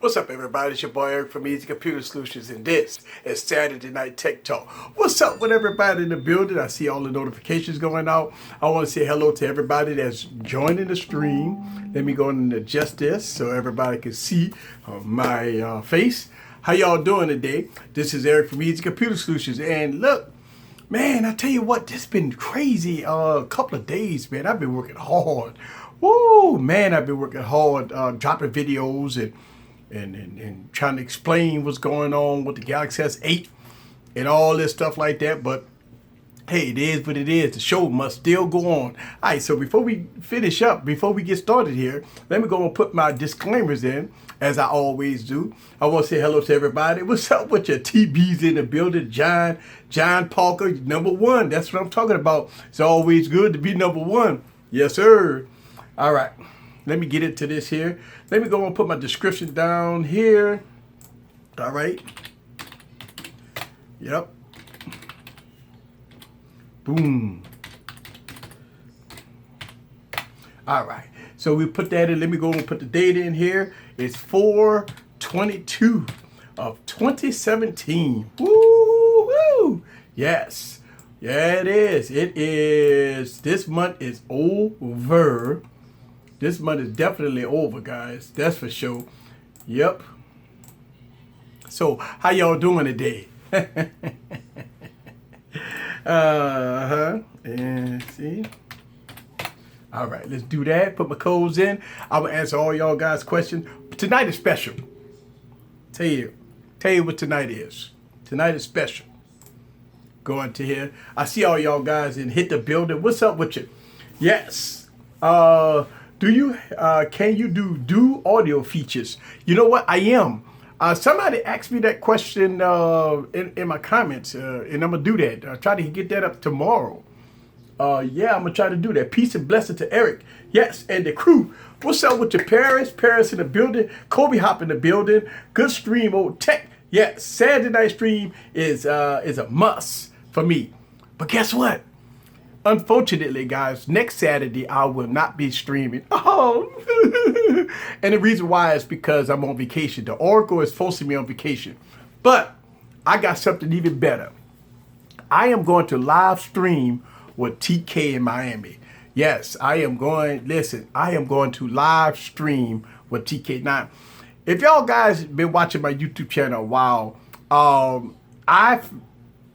What's up, everybody? It's your boy Eric from Easy Computer Solutions, and this is Saturday Night Tech Talk. What's up with everybody in the building? I see all the notifications going out. I want to say hello to everybody that's joining the stream. Let me go and adjust this so everybody can see my face. How y'all doing today? This is Eric from Easy Computer Solutions, and look, man, I tell you what, this has been crazy couple of days, man. I've been working hard. Woo, man, I've been working hard, dropping videos and trying to explain what's going on with the Galaxy S8 and all this stuff like that. But hey, it is what it is. The show must still go on. All right, so before we finish up, before we get started here, let me go and put my disclaimers in, as I always do. I want to say hello to everybody. What's up with your TBs in the building? John Parker, #1. That's what I'm talking about. It's always good to be #1. Yes, sir. All right. Let me get into this here. Let me go and put my description down here. All right. Yep. Boom. All right. So we put that in. Let me go and put the date in here. It's 4/22 of 2017. Woo-hoo! Yes. Yeah, it is. It is. This month is over. This month is definitely over, guys. That's for sure. Yep. So, how y'all doing today? And see. All right, let's do that. Put my codes in. I will answer all y'all guys' questions. Tonight is special. Tell you what tonight is. Tonight is special. Go into here. I see all y'all guys in Hit the Building. What's up with you? Yes. Can you do audio features? You know what? I am. Somebody asked me that question in my comments, and I'm going to do that. I'll try to get that up tomorrow. Yeah, I'm going to try to do that. Peace and blessing to Eric. Yes, and the crew. What's up with your Paris? Paris in the building. Kobe Hop in the building. Good stream, old tech. Yes, Saturday night stream is a must for me. But guess what? Unfortunately, guys, next Saturday I will not be streaming. Oh, and the reason why is because I'm on vacation. The Oracle is forcing me on vacation. But I got something even better. I am going to live stream with TK in Miami. Yes, I am going to live stream with TK. Now, if y'all guys been watching my YouTube channel a while, I've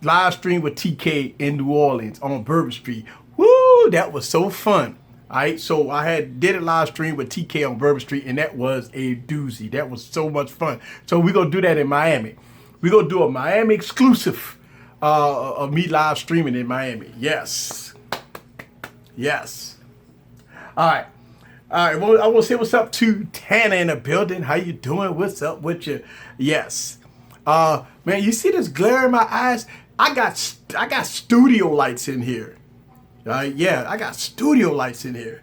live stream with TK in New Orleans on Bourbon Street. Woo, that was so fun. All right, so I did a live stream with TK on Bourbon Street, and that was a doozy. That was so much fun. So we're going to do that in Miami. We're going to do a Miami exclusive of me live streaming in Miami. Yes. Yes. All right. Well, I want to say what's up to Tana in the building. How you doing? What's up with you? Yes. Man, you see this glare in my eyes? I got studio lights in here. Yeah, I got studio lights in here.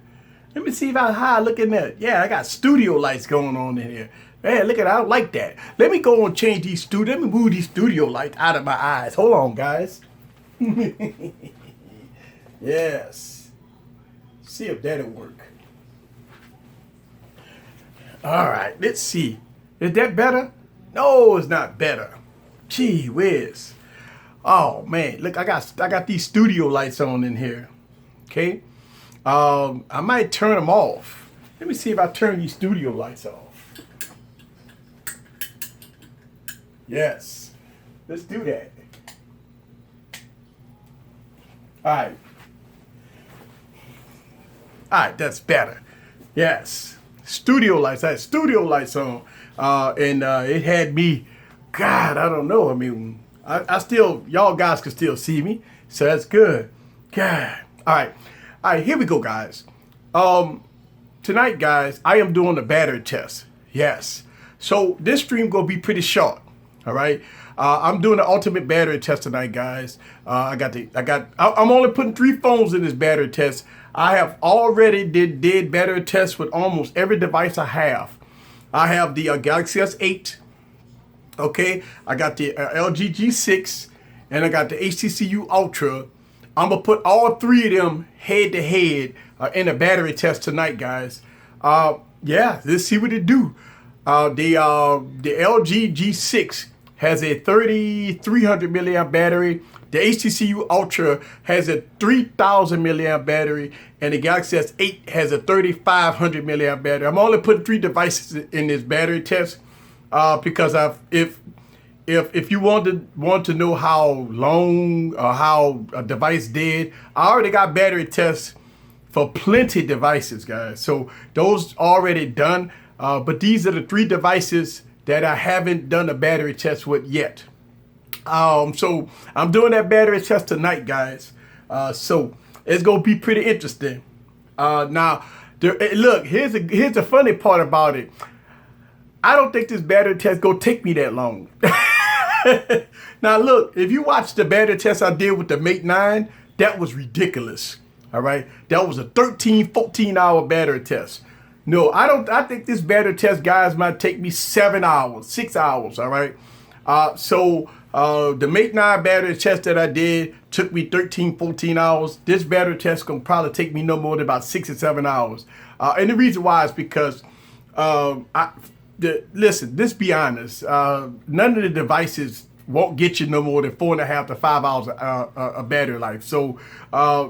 Let me see how I look in there. Yeah, I got studio lights going on in here. Man, look at that. I don't like that. Let me go and change these let me move these studio lights out of my eyes. Hold on, guys. Yes. See if that'll work. All right, let's see. Is that better? No, it's not better. Gee whiz. Oh man, look, I got these studio lights on in here. Okay. I might turn them off. Let me see if I turn these studio lights off. Yes. Let's do that. All right. All right, that's better. Yes. Studio lights. I had studio lights on. And it had me, God, I don't know. I mean, I still, y'all guys can still see me. So that's good. God. All right, here we go, guys. Tonight, guys, I am doing the battery test. Yes. So this stream going to be pretty short. All right. I'm doing the ultimate battery test tonight, guys. I'm only putting 3 phones in this battery test. I have already did battery tests with almost every device I have. I have the Galaxy S8. Okay. I got the LG G6, and I got the HTC Ultra. I'm going to put all 3 of them head to head in a battery test tonight, guys. Yeah, let's see what it do. The LG G6 has a 3,300 milliamp battery. The HTC Ultra has a 3,000 milliamp battery, and the Galaxy S8 has a 3,500 milliamp battery. I'm only putting 3 devices in this battery test because if you want to know how long or how a device did, I already got battery tests for plenty of devices, guys. So those already done. But these are the 3 devices that I haven't done a battery test with yet. So I'm doing that battery test tonight, guys. So it's gonna be pretty interesting. Now, look, here's the funny part about it. I don't think this battery test gonna take me that long. Now, look, if you watch the battery test I did with the Mate 9, that was ridiculous. All right, that was a 13, 14-hour battery test. No, I think this battery test, guys, might take me 7 hours, 6 hours. All right. The Mate 9 battery test that I did took me 13, 14 hours. This battery test gonna probably take me no more than about 6 or 7 hours. And the reason why is because, listen, let's be honest. None of the devices won't get you no more than 4.5 to 5 hours of battery life. So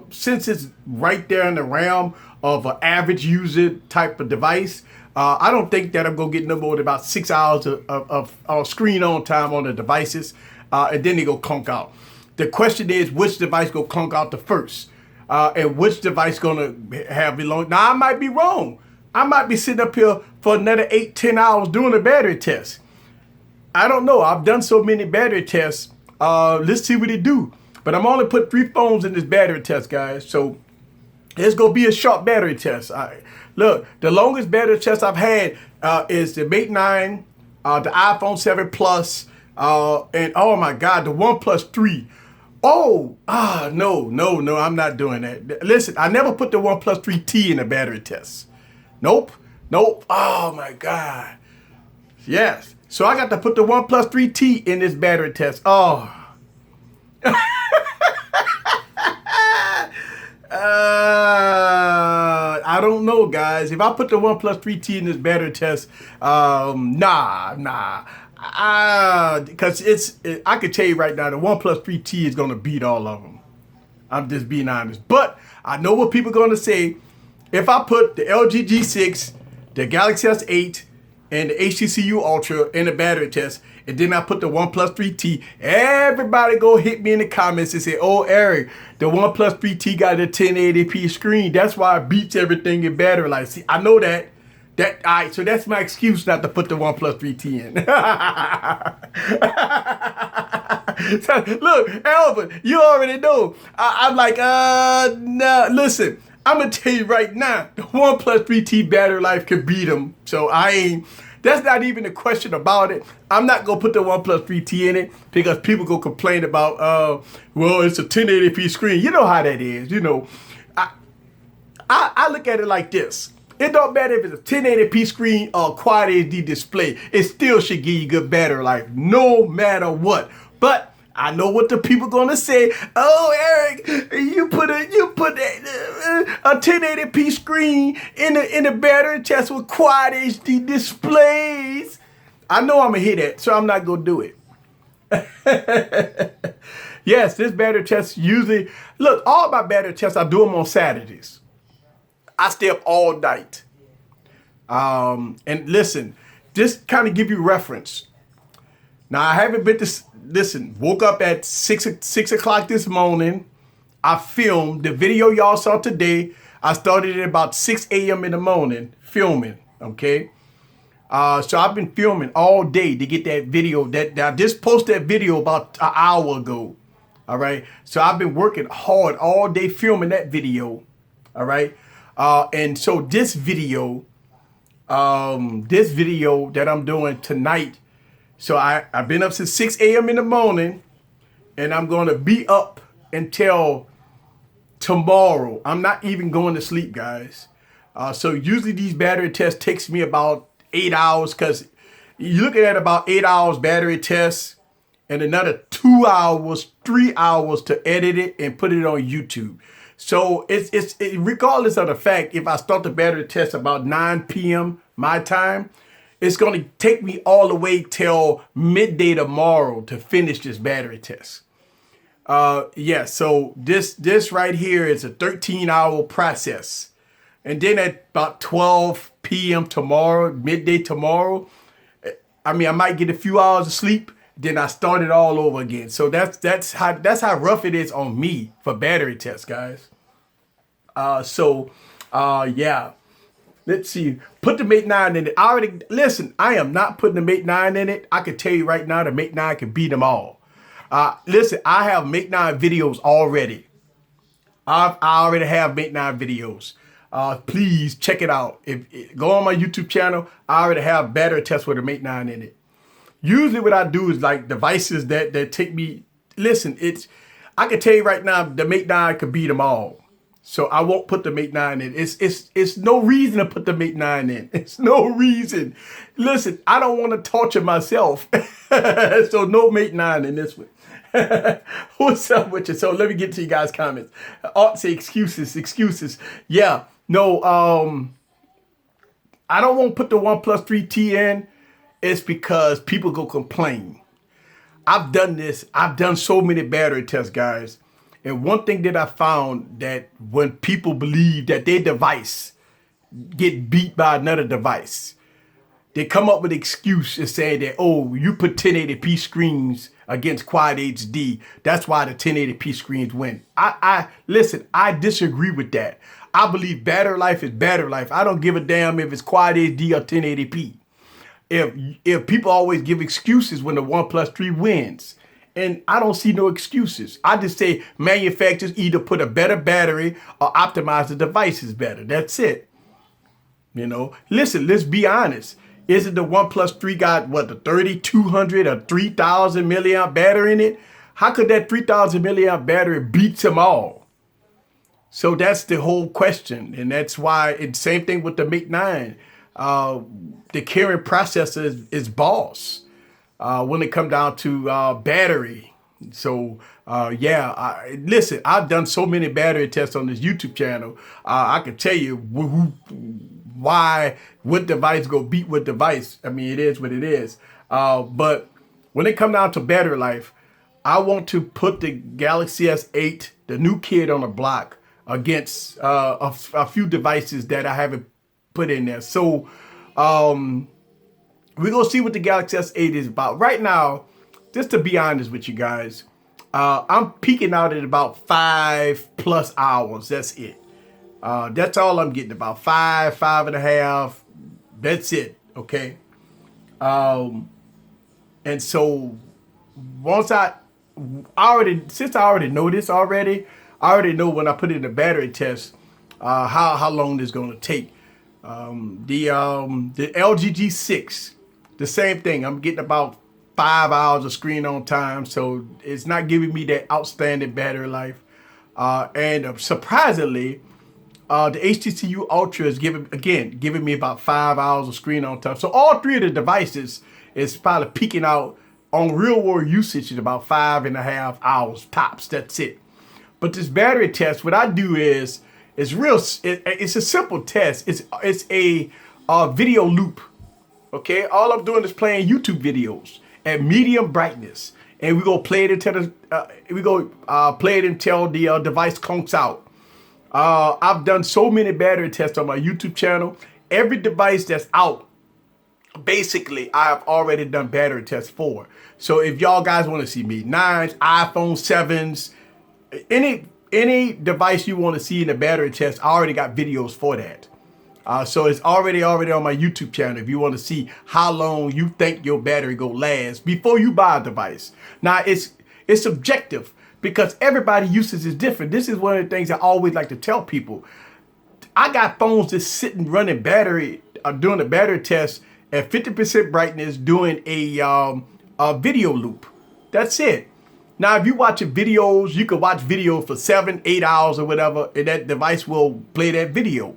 since it's right there in the realm of an average user type of device, I don't think that I'm gonna get no more than about 6 hours of screen on time on the devices, and then they go clunk out. The question is, which device go clunk out the first, and which device gonna have it long? Now I might be wrong. I might be sitting up here for another 8, 10 hours doing a battery test. I don't know. I've done so many battery tests. Let's see what it do. But I'm only put 3 phones in this battery test, guys. So it's gonna be a short battery test. Look, the longest battery test I've had is the Mate 9, the iPhone 7 Plus, and oh my God, the OnePlus 3. No, I'm not doing that. Listen, I never put the OnePlus 3T in a battery test. Nope. Oh my God. Yes. So I got to put the OnePlus 3T in this battery test. Oh. I don't know, guys. If I put the OnePlus 3T in this battery test, because I could tell you right now, the OnePlus 3T is going to beat all of them. I'm just being honest. But I know what people are going to say. If I put the LG G6, the Galaxy S8, and the HTC Ultra in the battery test, and then I put the OnePlus 3T, everybody go hit me in the comments and say, oh, Eric, the OnePlus 3T got a 1080p screen. That's why it beats everything in battery life. See, I know that. All right, so that's my excuse not to put the OnePlus 3T in. So, look, Alvin, you already know. I'm like, nah, listen. I'm going to tell you right now, the OnePlus 3T battery life could beat them. So that's not even a question about it. I'm not going to put the OnePlus 3T in it because people go complain about, well, it's a 1080p screen. You know how that is. You know, I look at it like this. It don't matter if it's a 1080p screen or a Quad HD display. It still should give you good battery life no matter what. But I know what the people gonna say. Oh, Eric, you put a 1080p screen in the battery test with Quad HD displays. I know I'm gonna hear that, so I'm not gonna do it. Yes, this battery test usually, look, all my battery tests, I do them on Saturdays. I stay up all night. And listen, just kind of give you reference. Now, I haven't been to, listen, woke up at 6 o'clock this morning. I filmed the video y'all saw today. I started at about 6 a.m. in the morning filming, okay? So I've been filming all day to get that video. I just posted that video about an hour ago, all right? So I've been working hard all day filming that video, all right? And so this video that I'm doing tonight, so I've been up since 6 a.m. in the morning, and I'm going to be up until tomorrow. I'm not even going to sleep, guys. So usually these battery tests takes me about 8 hours because you're looking at about 8 hours battery tests and another 2 hours, 3 hours to edit it and put it on YouTube. So it's regardless of the fact, if I start the battery test about 9 p.m. my time, It's going to take me all the way till midday tomorrow to finish this battery test. Yeah, so this right here is a 13-hour process. And then at about 12 p.m. tomorrow, midday tomorrow, I mean, I might get a few hours of sleep, then I start it all over again. So that's how rough it is on me for battery tests, guys. Yeah. Let's see. Put the Mate 9 in it. I am not putting the Mate 9 in it. I can tell you right now, the Mate 9 can beat them all. Listen, I have Mate 9 videos already. I already have Mate 9 videos. Please check it out. Go on my YouTube channel. I already have battery tests with the Mate 9 in it. Usually what I do is like devices that take me. Listen, I can tell you right now, the Mate 9 could beat them all. So I won't put the Mate 9 in. It's no reason to put the Mate 9 in. It's no reason. Listen, I don't want to torture myself. So no Mate 9 in this one. What's up with you? So let me get to you guys' comments. Art say excuses. Yeah, no, I don't want to put the OnePlus 3T in. It's because people go complain. I've done this. I've done so many battery tests, guys. And one thing that I found, that when people believe that their device get beat by another device, they come up with an excuse and say that, oh, you put 1080p screens against Quad HD. That's why the 1080p screens win. Listen, I disagree with that. I believe battery life is battery life. I don't give a damn if it's Quad HD or 1080p. If people always give excuses when the OnePlus 3 wins, and I don't see no excuses. I just say manufacturers either put a better battery or optimize the devices better. That's it. You know, listen, let's be honest. Isn't the OnePlus 3 got what, the 3200 or 3000 milliamp battery in it? How could that 3000 milliamp battery beat them all? So that's the whole question. And that's why it's same thing with the Mate 9. The carrying processor is boss. When it come down to battery. So, listen, I've done so many battery tests on this YouTube channel. I can tell you what device go beat what device. I mean, it is what it is. But when it come down to battery life, I want to put the Galaxy S8, the new kid on the block, against a few devices that I haven't put in there. So, we're going to see what the Galaxy S8 is about. Right now, just to be honest with you guys, I'm peaking out at about 5+ hours. That's it. That's all I'm getting, about 5.5. That's it, okay? And so once since I already know this already, I already know when I put in the battery test, how long this is going to take. The LG G6, the same thing. I'm getting about 5 hours of screen on time, so it's not giving me that outstanding battery life. And surprisingly, the HTC U Ultra is giving me about 5 hours of screen on time. So all three of the devices is probably peaking out on real world usage at about 5.5 hours tops. That's it. But this battery test, what I do is it's a simple test. It's a video loop. Okay, all I'm doing is playing YouTube videos at medium brightness, and we go play it until the device conks out. I've done so many battery tests on my YouTube channel. Every device that's out, basically, I've already done battery tests for. So if y'all guys want to see Mate 9s, iPhone 7s, any device you want to see in the battery test, I already got videos for that. So it's already on my YouTube channel if you want to see how long you think your battery go last before you buy a device. Now it's subjective because everybody usage is different. This is one of the things I always like to tell people. I got phones that's sitting running doing the battery test at 50% brightness, doing a video loop. That's it. Now, if you're watching videos, you can watch videos for 7-8 hours or whatever, and that device will play that video.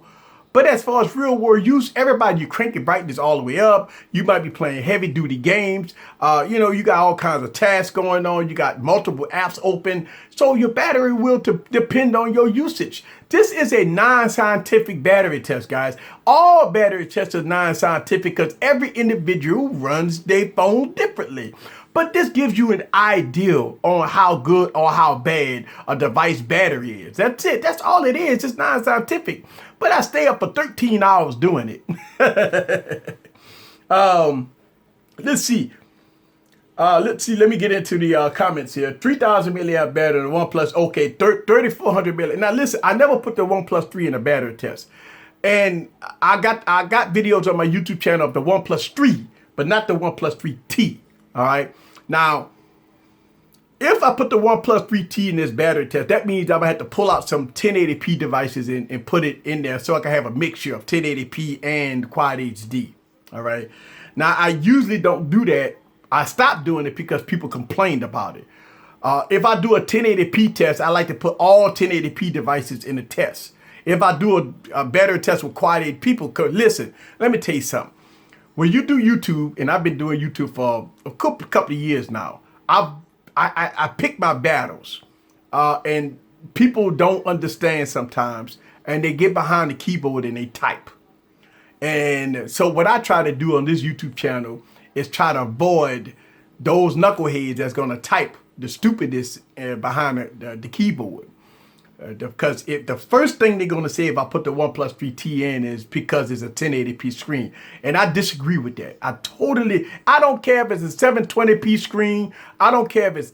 But as far as real world use, everybody, you crank your brightness all the way up. You might be playing heavy duty games. You got all kinds of tasks going on. You got multiple apps open. So your battery will depend on your usage. This is a non-scientific battery test, guys. All battery tests are non-scientific because every individual runs their phone differently. But this gives you an idea on how good or how bad a device battery is. That's it. That's all it is. It's non-scientific. But I stay up for 13 hours doing it. Let's see. Let me get into the comments here. 3,000 milliamp battery, the OnePlus, okay, 3,400 milliamp. Now listen, I never put the OnePlus 3 in a battery test. And I got videos on my YouTube channel of the OnePlus 3, but not the OnePlus 3T. All right. Now, if I put the OnePlus 3T in this battery test, that means I'm going to have to pull out some 1080p devices and put it in there so I can have a mixture of 1080p and Quad HD. All right. Now, I usually don't do that. I stopped doing it because people complained about it. If I do a 1080p test, I like to put all 1080p devices in the test. If I do a battery test with Quad 8 people, listen, let me tell you something. When you do YouTube, and I've been doing YouTube for a couple of years now, I pick my battles, and people don't understand sometimes, and they get behind the keyboard and they type. And so what I try to do on this YouTube channel is try to avoid those knuckleheads that's going to type the stupidest behind the keyboard. Because the first thing they're going to say if I put the OnePlus 3T in is because it's a 1080p screen. And I disagree with that. I don't care if it's a 720p screen. I don't care if it's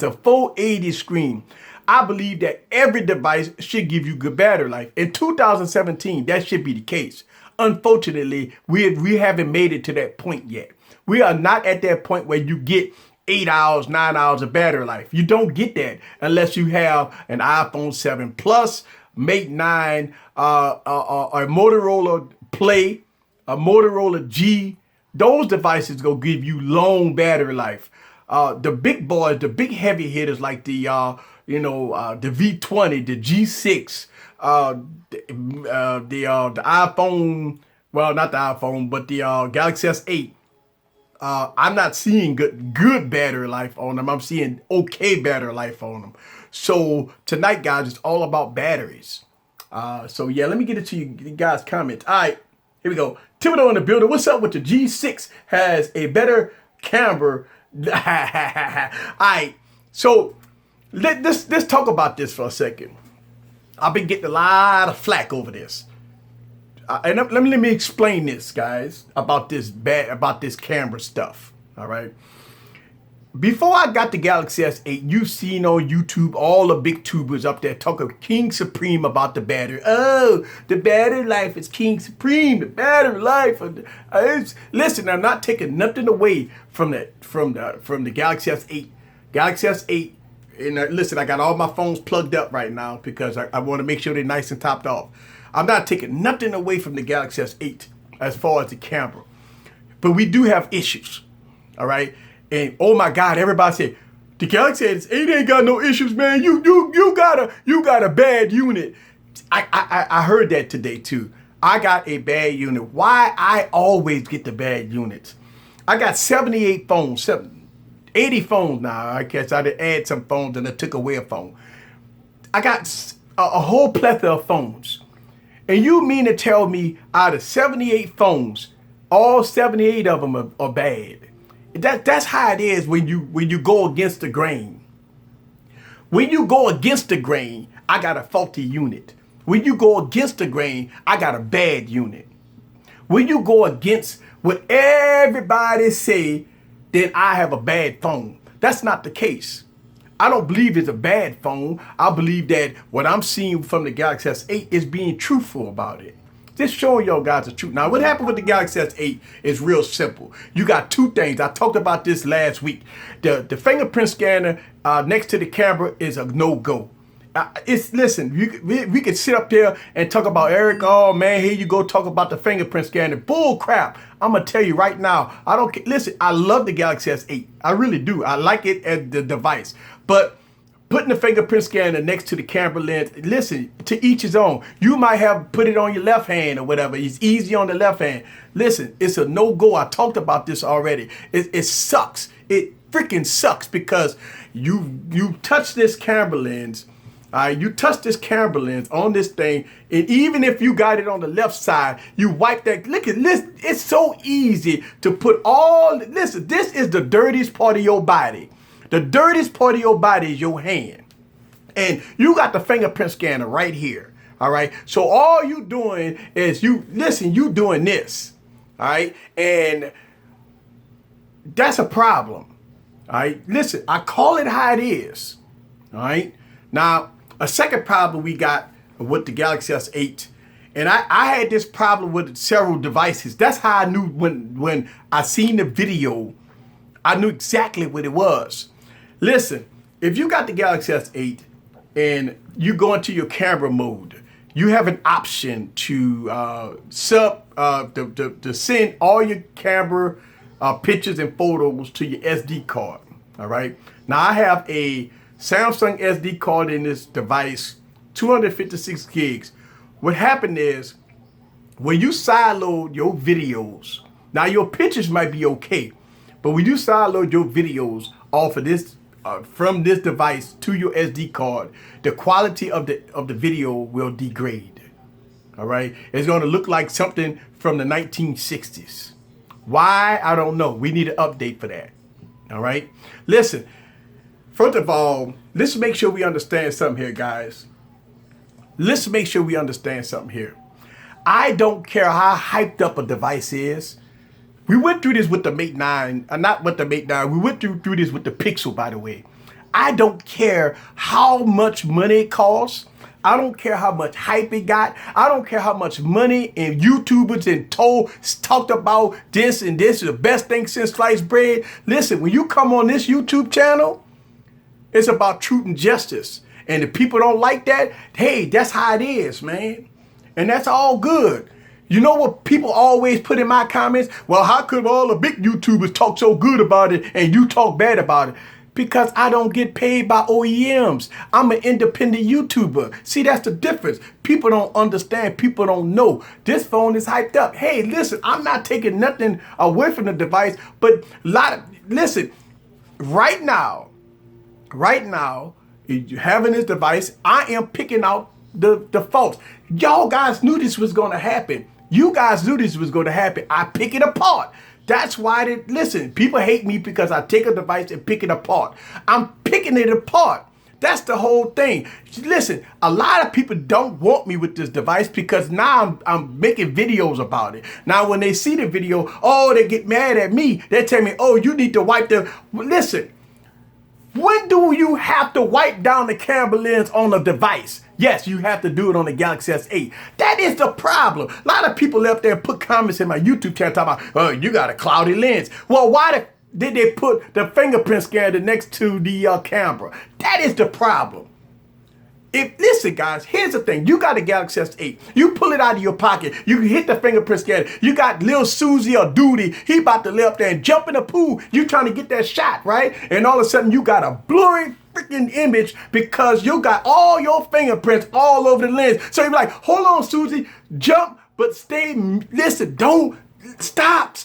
a 480 screen. I believe that every device should give you good battery life. In 2017, that should be the case. Unfortunately, we haven't made it to that point yet. We are not at that point where you get 8 hours, 9 hours of battery life. You don't get that unless you have an iPhone 7 Plus, Mate 9, a Motorola Play, a Motorola G. Those devices go give you long battery life. The big boys, the big heavy hitters like the V20, the G6, the iPhone, well, not the iPhone, but the Galaxy S8. I'm not seeing good battery life on them. I'm seeing okay battery life on them. So tonight, guys, it's all about batteries. So yeah, let me get into you guys' comments. All right, here we go. Thibodeau in the building. What's up with the G6? Has a better camera. All right, so let's talk about this for a second. I've been getting a lot of flack over this. And let me explain this, guys, about this camera stuff. All right. Before I got the Galaxy S8, you've seen on YouTube all the big tubers up there talking King Supreme about the battery. Oh, the battery life is King Supreme. The battery life. Listen, I'm not taking nothing away from the Galaxy S8. Galaxy S8. And listen, I got all my phones plugged up right now because I want to make sure they're nice and topped off. I'm not taking nothing away from the Galaxy S8 as far as the camera. But we do have issues, all right? And oh my God, everybody said, the Galaxy S8 ain't got no issues, man. You got a bad unit. I heard that today too. I got a bad unit. Why I always get the bad units? I got 78 phones, 80 phones now. I guess I did add some phones and I took away a phone. I got a whole plethora of phones. And you mean to tell me out of 78 phones, all 78 of them are bad? That's how it is when you go against the grain. When you go against the grain, I got a faulty unit. When you go against the grain, I got a bad unit. When you go against what everybody say, then I have a bad phone. That's not the case. I don't believe it's a bad phone. I believe that what I'm seeing from the Galaxy S8 is being truthful about it. Just showing y'all guys the truth. Now, what happened with the Galaxy S8 is real simple. You got two things. I talked about this last week. The fingerprint scanner next to the camera is a no-go. Listen, we could sit up there and talk about Eric. Oh man, here you go talk about the fingerprint scanner. Bull crap. I'm gonna tell you right now. I don't listen. I love the Galaxy S8. I really do. I like it as the device. But putting the fingerprint scanner next to the camera lens. Listen, to each his own. You might have put it on your left hand or whatever. It's easy on the left hand. Listen, it's a no-go. I talked about this already. It sucks. It freaking sucks because you touch this camera lens. You touch this camera lens on this thing, and even if you got it on the left side, you wipe that. Look at this. It's so easy to put all. Listen, this is the dirtiest part of your body. The dirtiest part of your body is your hand. And you got the fingerprint scanner right here. All right. So all you doing is you doing this. All right. And that's a problem. All right. Listen, I call it how it is. All right. Now, a second problem we got with the Galaxy S8, and I had this problem with several devices. That's how I knew when I seen the video, I knew exactly what it was. Listen, if you got the Galaxy S8 and you go into your camera mode, you have an option to to send all your camera pictures and photos to your SD card. All right. Now I have a Samsung SD card in this device, 256 gigs. What happened is when you sideload your videos, now your pictures might be okay, but when you sideload your videos off of this from this device to your SD card, the quality of the video will degrade. All right, it's going to look like something from the 1960s. Why? I don't know. We need an update for that. All right, listen. First of all, let's make sure we understand something here, guys. Let's make sure we understand something here. I don't care how hyped up a device is. We went through this with the Mate 9, not with the Mate 9. We went through this with the Pixel, by the way. I don't care how much money it costs. I don't care how much hype it got. I don't care how much money and YouTubers and talked about this and this is the best thing since sliced bread. Listen, when you come on this YouTube channel, it's about truth and justice. And if people don't like that, hey, that's how it is, man. And that's all good. You know what people always put in my comments? Well, how could all the big YouTubers talk so good about it and you talk bad about it? Because I don't get paid by OEMs. I'm an independent YouTuber. See, that's the difference. People don't understand. People don't know. This phone is hyped up. Hey, listen, I'm not taking nothing away from the device, but listen, right now, having this device, I am picking out the faults. Y'all guys knew this was going to happen. You guys knew this was going to happen. I pick it apart. That's why listen, people hate me because I take a device and pick it apart. I'm picking it apart. That's the whole thing. Listen, a lot of people don't want me with this device because now I'm making videos about it. Now, when they see the video, oh, they get mad at me. They tell me, oh, you need to wipe the... Listen. When do you have to wipe down the camera lens on a device? Yes, you have to do it on the Galaxy S8. That is the problem. A lot of people up there put comments in my YouTube channel talking about, oh, you got a cloudy lens. Well, why did they put the fingerprint scanner next to the camera? That is the problem. Listen, guys, here's the thing. You got a Galaxy S8. You pull it out of your pocket. You can hit the fingerprint scanner. You got Lil Susie or Duty. He about to lay up there and jump in the pool. You trying to get that shot, right? And all of a sudden, you got a blurry freaking image because you got all your fingerprints all over the lens. So you're like, hold on, Susie. Jump, but stay. Listen, don't. Stop.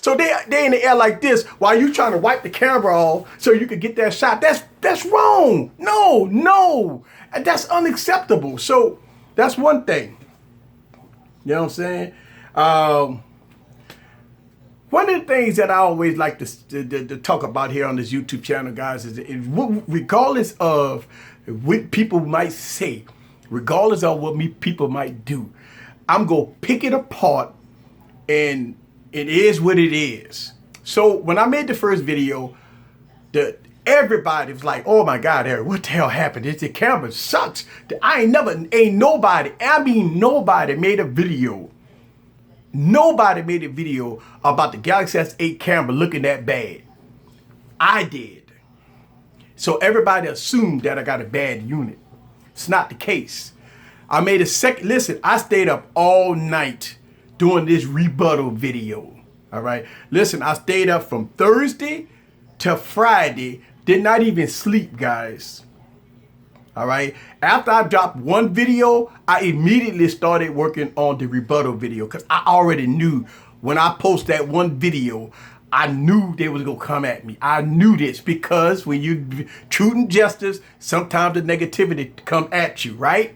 So they in the air like this while you trying to wipe the camera off so you could get that shot. That's wrong. No. That's unacceptable. So that's one thing. You know what I'm saying? One of the things that I always like to talk about here on this YouTube channel, guys, is regardless of what people might say, regardless of what people might do, I'm going to pick it apart. And it is what it is. So when I made the first video, everybody was like, oh my God, Eric, what the hell happened? The camera sucks. Nobody made a video. Nobody made a video about the Galaxy S8 camera looking that bad. I did. So everybody assumed that I got a bad unit. It's not the case. I made a second, listen, I stayed up all night doing this rebuttal video. All right. Listen, I stayed up from Thursday to Friday. Did not even sleep, guys. All right. After I dropped one video, I immediately started working on the rebuttal video because I already knew when I post that one video, I knew they was gonna come at me. I knew this because when you truth and justice, sometimes the negativity come at you, right?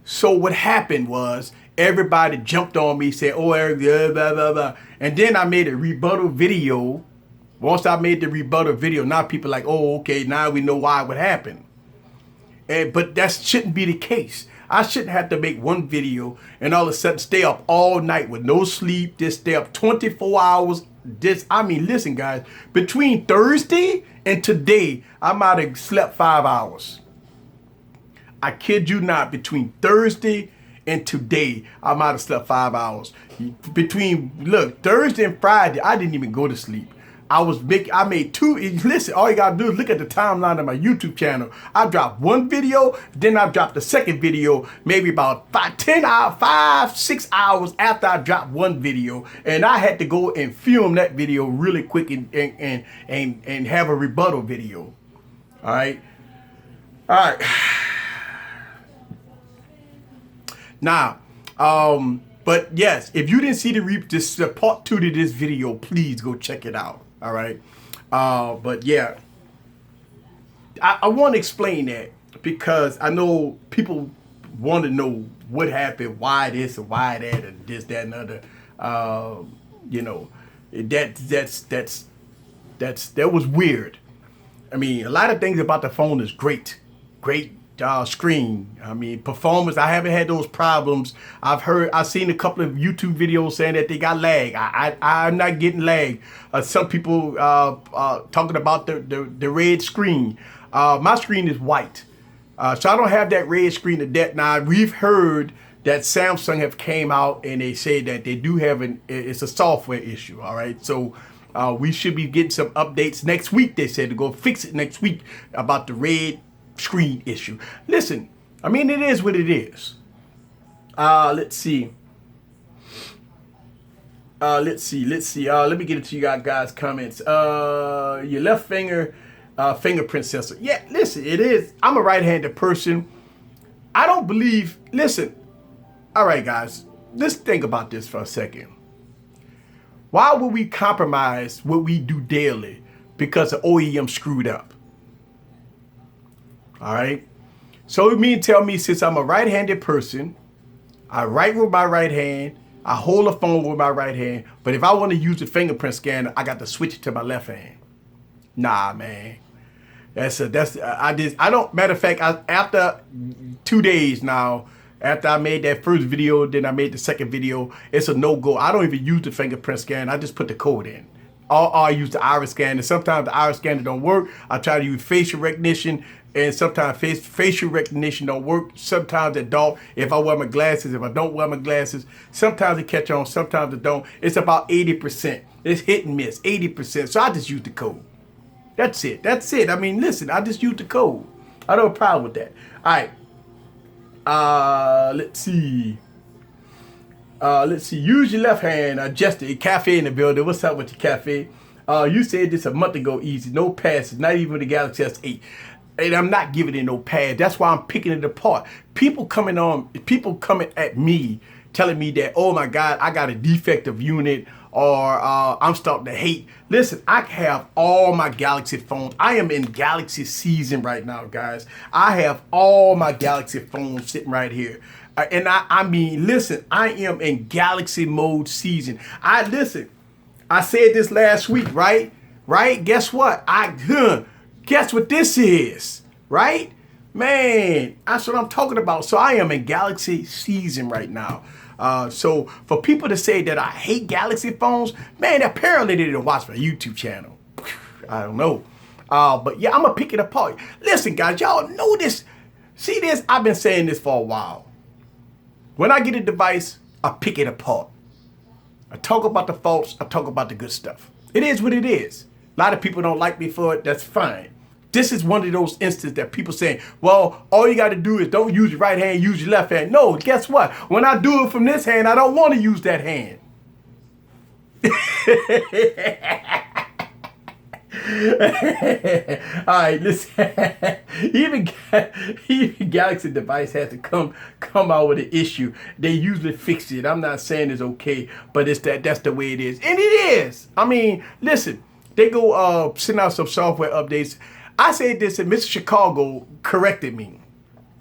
So what happened was everybody jumped on me, said, "Oh, Eric, blah, blah, blah, blah." And then I made a rebuttal video. Once I made the rebuttal video, now people like, "Oh, okay, now we know why it would happen." But that shouldn't be the case. I shouldn't have to make one video and all of a sudden stay up all night with no sleep, just stay up 24 hours. Listen, guys, between Thursday and today, I might have slept 5 hours. I kid you not, between Thursday and today, I might have slept 5 hours. Thursday and Friday, I didn't even go to sleep. I made two. Listen, all you gotta do is look at the timeline of my YouTube channel. I dropped one video, then I dropped the second video, maybe about 6 hours after I dropped one video, and I had to go and film that video really quick and have a rebuttal video. All right. Now, but yes, if you didn't see the part 2 to this video, please go check it out. All right. But yeah, I want to explain that because I know people want to know what happened, why this and why that and this, that, and other. That was weird. I mean, a lot of things about the phone is great screen. I mean, performance. I haven't had those problems. I've seen a couple of YouTube videos saying that they got lag. I'm not getting lag. Some people talking about the red screen. My screen is white, so I don't have that red screen of death. Now we've heard that Samsung have came out and they say that they do have it's a software issue. All right, so. We should be getting some updates next week. They said to go fix it next week about the red screen issue. Listen, I mean, it is what it is. Let's see. Let me get into you guys' comments. Your left finger fingerprint sensor. Yeah, listen, it is. I'm a right-handed person. I don't believe. Listen. All right, guys. Let's think about this for a second. Why would we compromise what we do daily because the OEM screwed up? All right. So you mean tell me, since I'm a right-handed person, I write with my right hand, I hold a phone with my right hand, but if I want to use the fingerprint scanner, I got to switch it to my left hand. Nah, man. Matter of fact, after 2 days now, after I made that first video, then I made the second video, it's a no-go. I don't even use the fingerprint scan. I just put the code in. Or I use the iris scanner. Sometimes the iris scanner don't work. I try to use facial recognition, and sometimes facial recognition don't work. Sometimes it don't. If I wear my glasses, if I don't wear my glasses, sometimes it catch on, sometimes it don't. It's about 80%. It's hit and miss, 80%. So I just use the code. That's it. I mean, listen, I just use the code. I don't have a problem with that. All right. Let's see. Use your left hand. Jester, Cafe in the building. What's up with your Cafe? You said this a month ago, easy. No passes, not even the Galaxy S8. And I'm not giving it no pads. That's why I'm picking it apart. People coming at me, telling me that, oh my God, I got a defective unit, or I'm starting to hate. Listen, I have all my Galaxy phones. I am in Galaxy season right now, guys. I have all my Galaxy phones sitting right here. And I mean, listen, I am in Galaxy mode season. I said this last week, right? Guess what? Guess what this is, right? Man, that's what I'm talking about. So I am in Galaxy season right now. So for people to say that I hate Galaxy phones, man, apparently they didn't watch my YouTube channel. I don't know. But yeah, I'm going to pick it apart. Listen, guys, y'all know this. See this? I've been saying this for a while. When I get a device, I pick it apart. I talk about the faults. I talk about the good stuff. It is what it is. A lot of people don't like me for it. That's fine. This is one of those instances that people saying, well, all you got to do is don't use your right hand, use your left hand. No, guess what? When I do it from this hand, I don't want to use that hand. All right, listen. even even Galaxy device has to come out with an issue. They usually fix it. I'm not saying it's okay, but that's the way it is, and it is. I mean, listen. They go send out some software updates. I said this, and Mr. Chicago corrected me.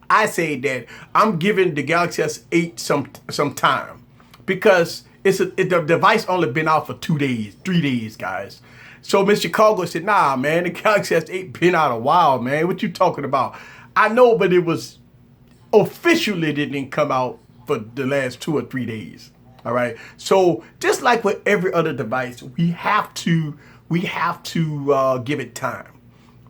I say that I'm giving the Galaxy S8 some time because the device only been out for 2 days, 3 days, guys. So Mr. Chicago said, nah, man, the Galaxy S8 been out a while, man. What you talking about? I know, but it was officially didn't come out for the last 2 or 3 days. All right. So just like with every other device, we have to give it time.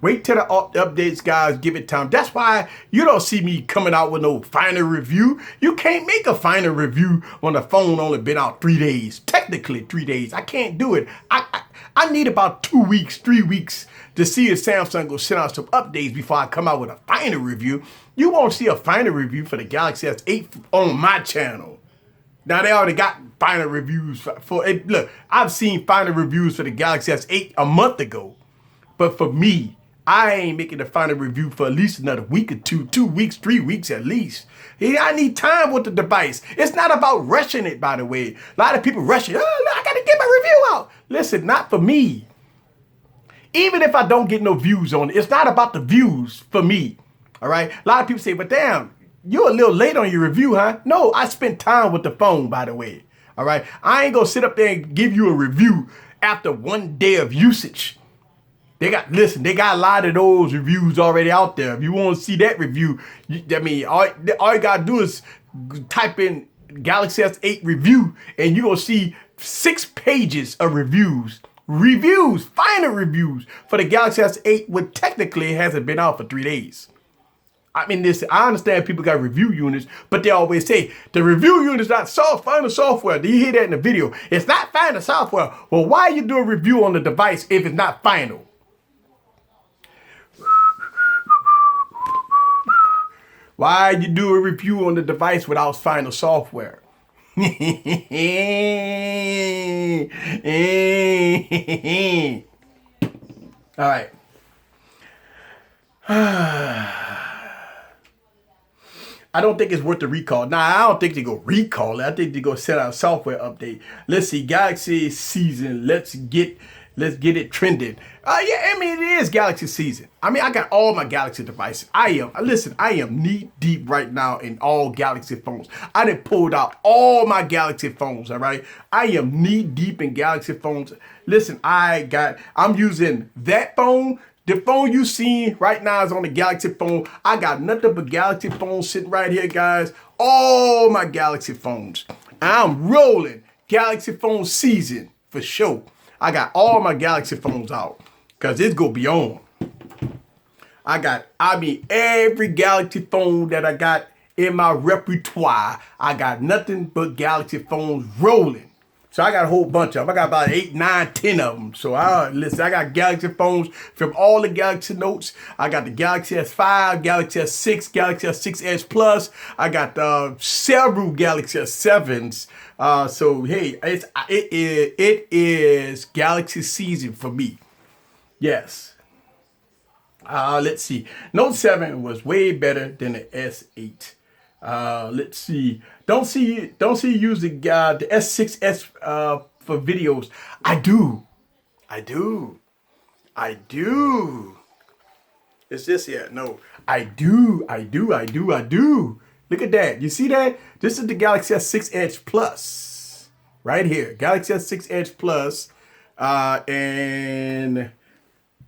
Wait till the updates, guys. Give it time. That's why you don't see me coming out with no final review. You can't make a final review when the phone only been out 3 days. Technically 3 days. I can't do it. I need about 2 weeks, 3 weeks to see if Samsung will send out some updates before I come out with a final review. You won't see a final review for the Galaxy S8 on my channel. Now, they already got final reviews for it. Look, I've seen final reviews for the Galaxy S8 a month ago. But for me, I ain't making a final review for at least another week or 2 weeks, 3 weeks at least. Yeah, I need time with the device. It's not about rushing it, by the way. A lot of people rush it. Oh, I got to get my review out. Listen, not for me. Even if I don't get no views on it, it's not about the views for me. All right? A lot of people say, but damn, you're a little late on your review, huh? No, I spent time with the phone, by the way. All right? I ain't going to sit up there and give you a review after 1 day of usage. They got a lot of those reviews already out there. If you want to see that review, all you got to do is type in Galaxy S8 review, and you're going to see 6 pages of reviews. Final reviews for the Galaxy S8, which technically hasn't been out for 3 days. I mean, listen, I understand people got review units, but they always say the review unit is not final software. Do you hear that in the video? It's not final software. Well, why you do a review on the device if it's not final? Why you do a review on the device without final software? All right. I don't think it's worth the recall. Nah, I don't think they go recall it. I think they go send out a software update. Let's see, Galaxy season. Let's get it trending. Yeah, I mean, it is Galaxy season. I mean, I got all my Galaxy devices. I am knee deep right now in all Galaxy phones. I done pulled out all my Galaxy phones, all right? I am knee deep in Galaxy phones. Listen, I'm using that phone. The phone you see right now is on the Galaxy phone. I got nothing but Galaxy phones sitting right here, guys. All my Galaxy phones. I'm rolling Galaxy phone season for sure. I got all my Galaxy phones out because it's going to be on. Every Galaxy phone that I got in my repertoire, I got nothing but Galaxy phones rolling. So I got a whole bunch of them. I got about 8, 9, 10 of them. So I got Galaxy phones from all the Galaxy Notes. I got the Galaxy S5, Galaxy S6, Galaxy S6 Edge Plus. I got several Galaxy S7s. So hey, it is Galaxy season for me. Yes. Let's see. Note 7 was way better than the S8. Let's see. Don't see you use the S6s for videos. I do. Is this here? No. I do. Look at that. You see that? This is the Galaxy S6 Edge Plus. Right here. Galaxy S6 Edge Plus. And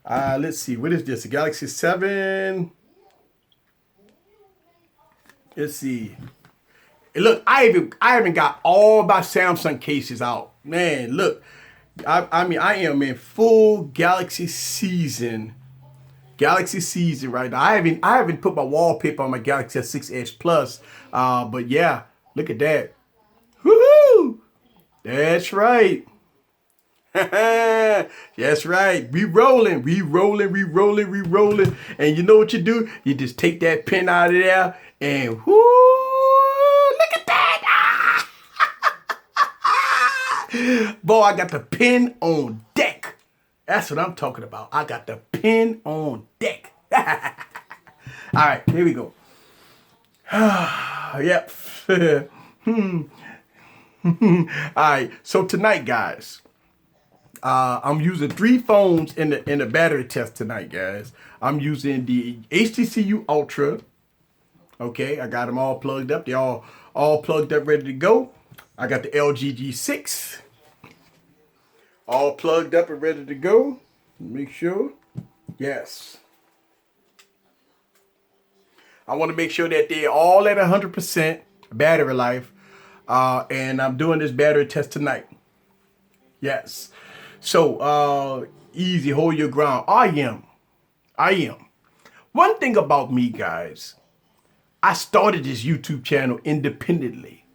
let's see. What is this? The Galaxy 7. Let's see. Look, I haven't got all my Samsung cases out. Man, look. I am in full Galaxy season. Galaxy season right now. I haven't put my wallpaper on my Galaxy S6 Edge Plus. But yeah, look at that. Woohoo! That's right. That's right. We rolling. And you know what you do? You just take that pen out of there and whoo, look at that. Boy, I got the pen on deck. That's what I'm talking about. I got the pen on deck. All right, here we go. Yep. All right, so tonight, guys, I'm using 3 phones in the battery test tonight, guys. I'm using the HTC Ultra. Okay, I got them all plugged up. They all plugged up, ready to go. I got the LG G6 all plugged up and ready to go. Make sure. Yes. I want to make sure that they're all at 100% battery life. And I'm doing this battery test tonight. Yes. So, easy, hold your ground. I am. One thing about me, guys, I started this YouTube channel independently.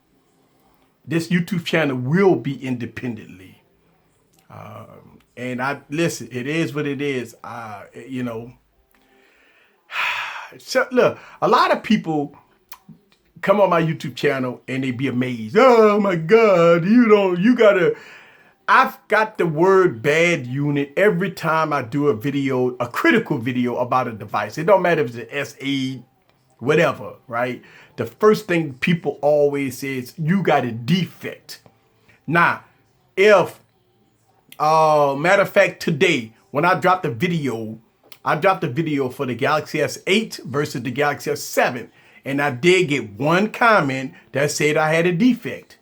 This YouTube channel will be independently. And listen, it is what it is. You know, so look, a lot of people come on my YouTube channel and they be amazed. Oh my God, I've got the word bad unit every time I do a video, a critical video about a device. It don't matter if it's an S8, whatever, right? The first thing people always say is, you got a defect. Now, if, matter of fact, today, when I dropped the video for the Galaxy S8 versus the Galaxy S7. And I did get one comment that said I had a defect.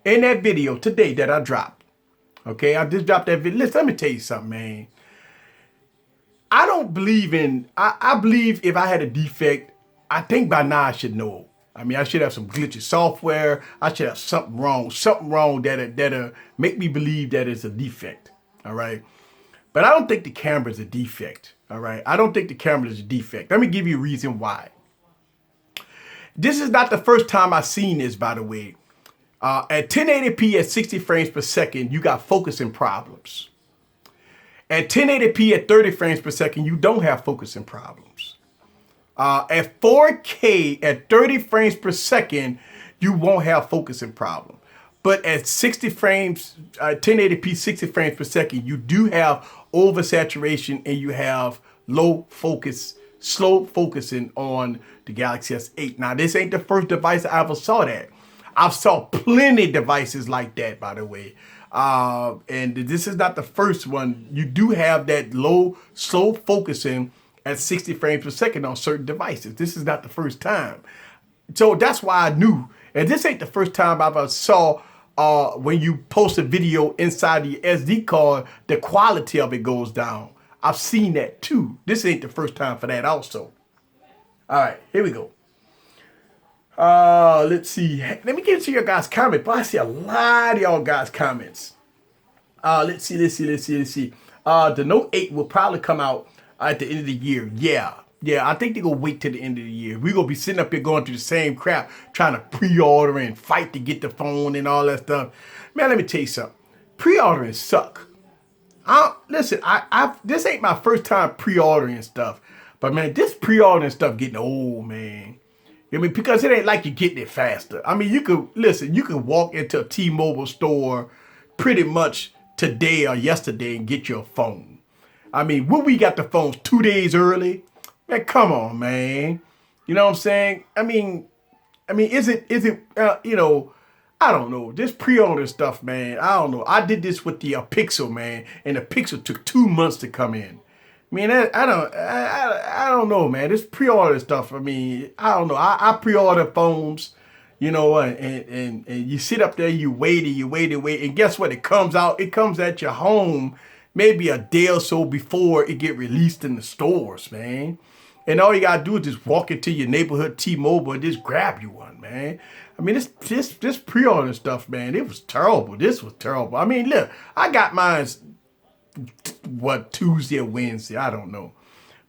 In that video today that I dropped. Okay, I just dropped that video. Listen, let me tell you something, man. I don't believe I believe if I had a defect, I think by now I should know. I mean, I should have some glitchy software. I should have something wrong that'll make me believe that it's a defect. All right. But I don't think the camera is a defect. All right. I don't think the camera is a defect. Let me give you a reason why. This is not the first time I've seen this, by the way. At 1080p at 60 frames per second, you got focusing problems. At 1080p at 30 frames per second, you don't have focusing problems. At 4K at 30 frames per second, you won't have focusing problem. But at 60 frames, 1080p 60 frames per second, you do have oversaturation and you have low focus, slow focusing on the Galaxy S8. Now, this ain't the first device I ever saw that. I've saw plenty of devices like that, by the way. And this is not the first one. You do have that low, slow focusing at 60 frames per second on certain devices. This is not the first time. So that's why I knew. And this ain't the first time I ever saw when you post a video inside the SD card, the quality of it goes down. I've seen that too. This ain't the first time for that also. All right, here we go. Let's see. Let me get to your guys' comments. But I see a lot of y'all guys' comments. Let's see. The Note 8 will probably come out at the end of the year. Yeah, I think they're going to wait till the end of the year. We're going to be sitting up here going through the same crap, trying to pre-order and fight to get the phone and all that stuff. Man, let me tell you something. Pre-ordering suck. Listen, this ain't my first time pre-ordering stuff. But, man, this pre-ordering stuff getting old, man. I mean, because it ain't like you're getting it faster. I mean, you could walk into a T-Mobile store pretty much today or yesterday and get your phone. I mean, when we got the phones 2 days early, man, come on, man. You know what I'm saying? I mean, is it, you know, I don't know. This pre-order stuff, man, I don't know. I did this with the Pixel, man, and the Pixel took 2 months to come in. I mean, I don't know, man. This pre-order stuff, I mean, I don't know. I pre-order phones, you know, and you sit up there, you wait, and guess what? It comes at your home maybe a day or so before it get released in the stores, man. And all you gotta do is just walk into your neighborhood T-Mobile and just grab you one, man. I mean, this pre-order stuff, man, it was terrible. This was terrible. I mean, look, I got mine, Tuesday or Wednesday, I don't know.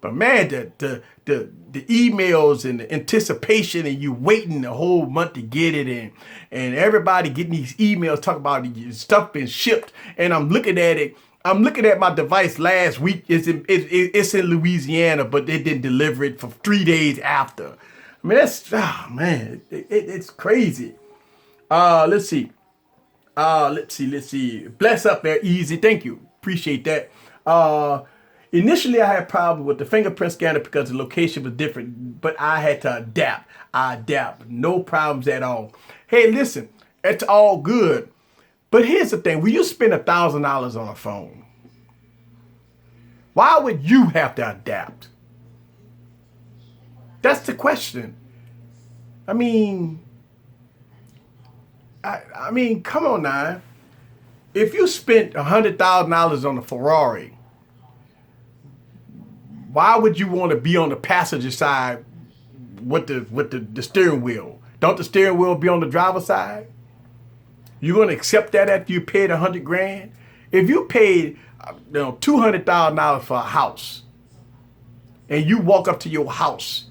But man, the emails and the anticipation and you waiting a whole month to get it and everybody getting these emails talking about stuff being shipped, and I'm looking at it. I'm looking at my device last week. It's in Louisiana, but they didn't deliver it for 3 days after. I mean, it's crazy. Let's see. Bless up there, easy. Thank you. Appreciate that. Initially, I had problems with the fingerprint scanner because the location was different, but I had to adapt. I adapt. No problems at all. Hey, listen, it's all good. But here's the thing. When you spend $1,000 on a phone, why would you have to adapt? That's the question. I mean, come on now. If you spent $100,000 on a Ferrari, why would you want to be on the passenger side with the steering wheel? Don't the steering wheel be on the driver's side? You gonna accept that after you paid $100,000? If you paid $200,000 for a house, and you walk up to your house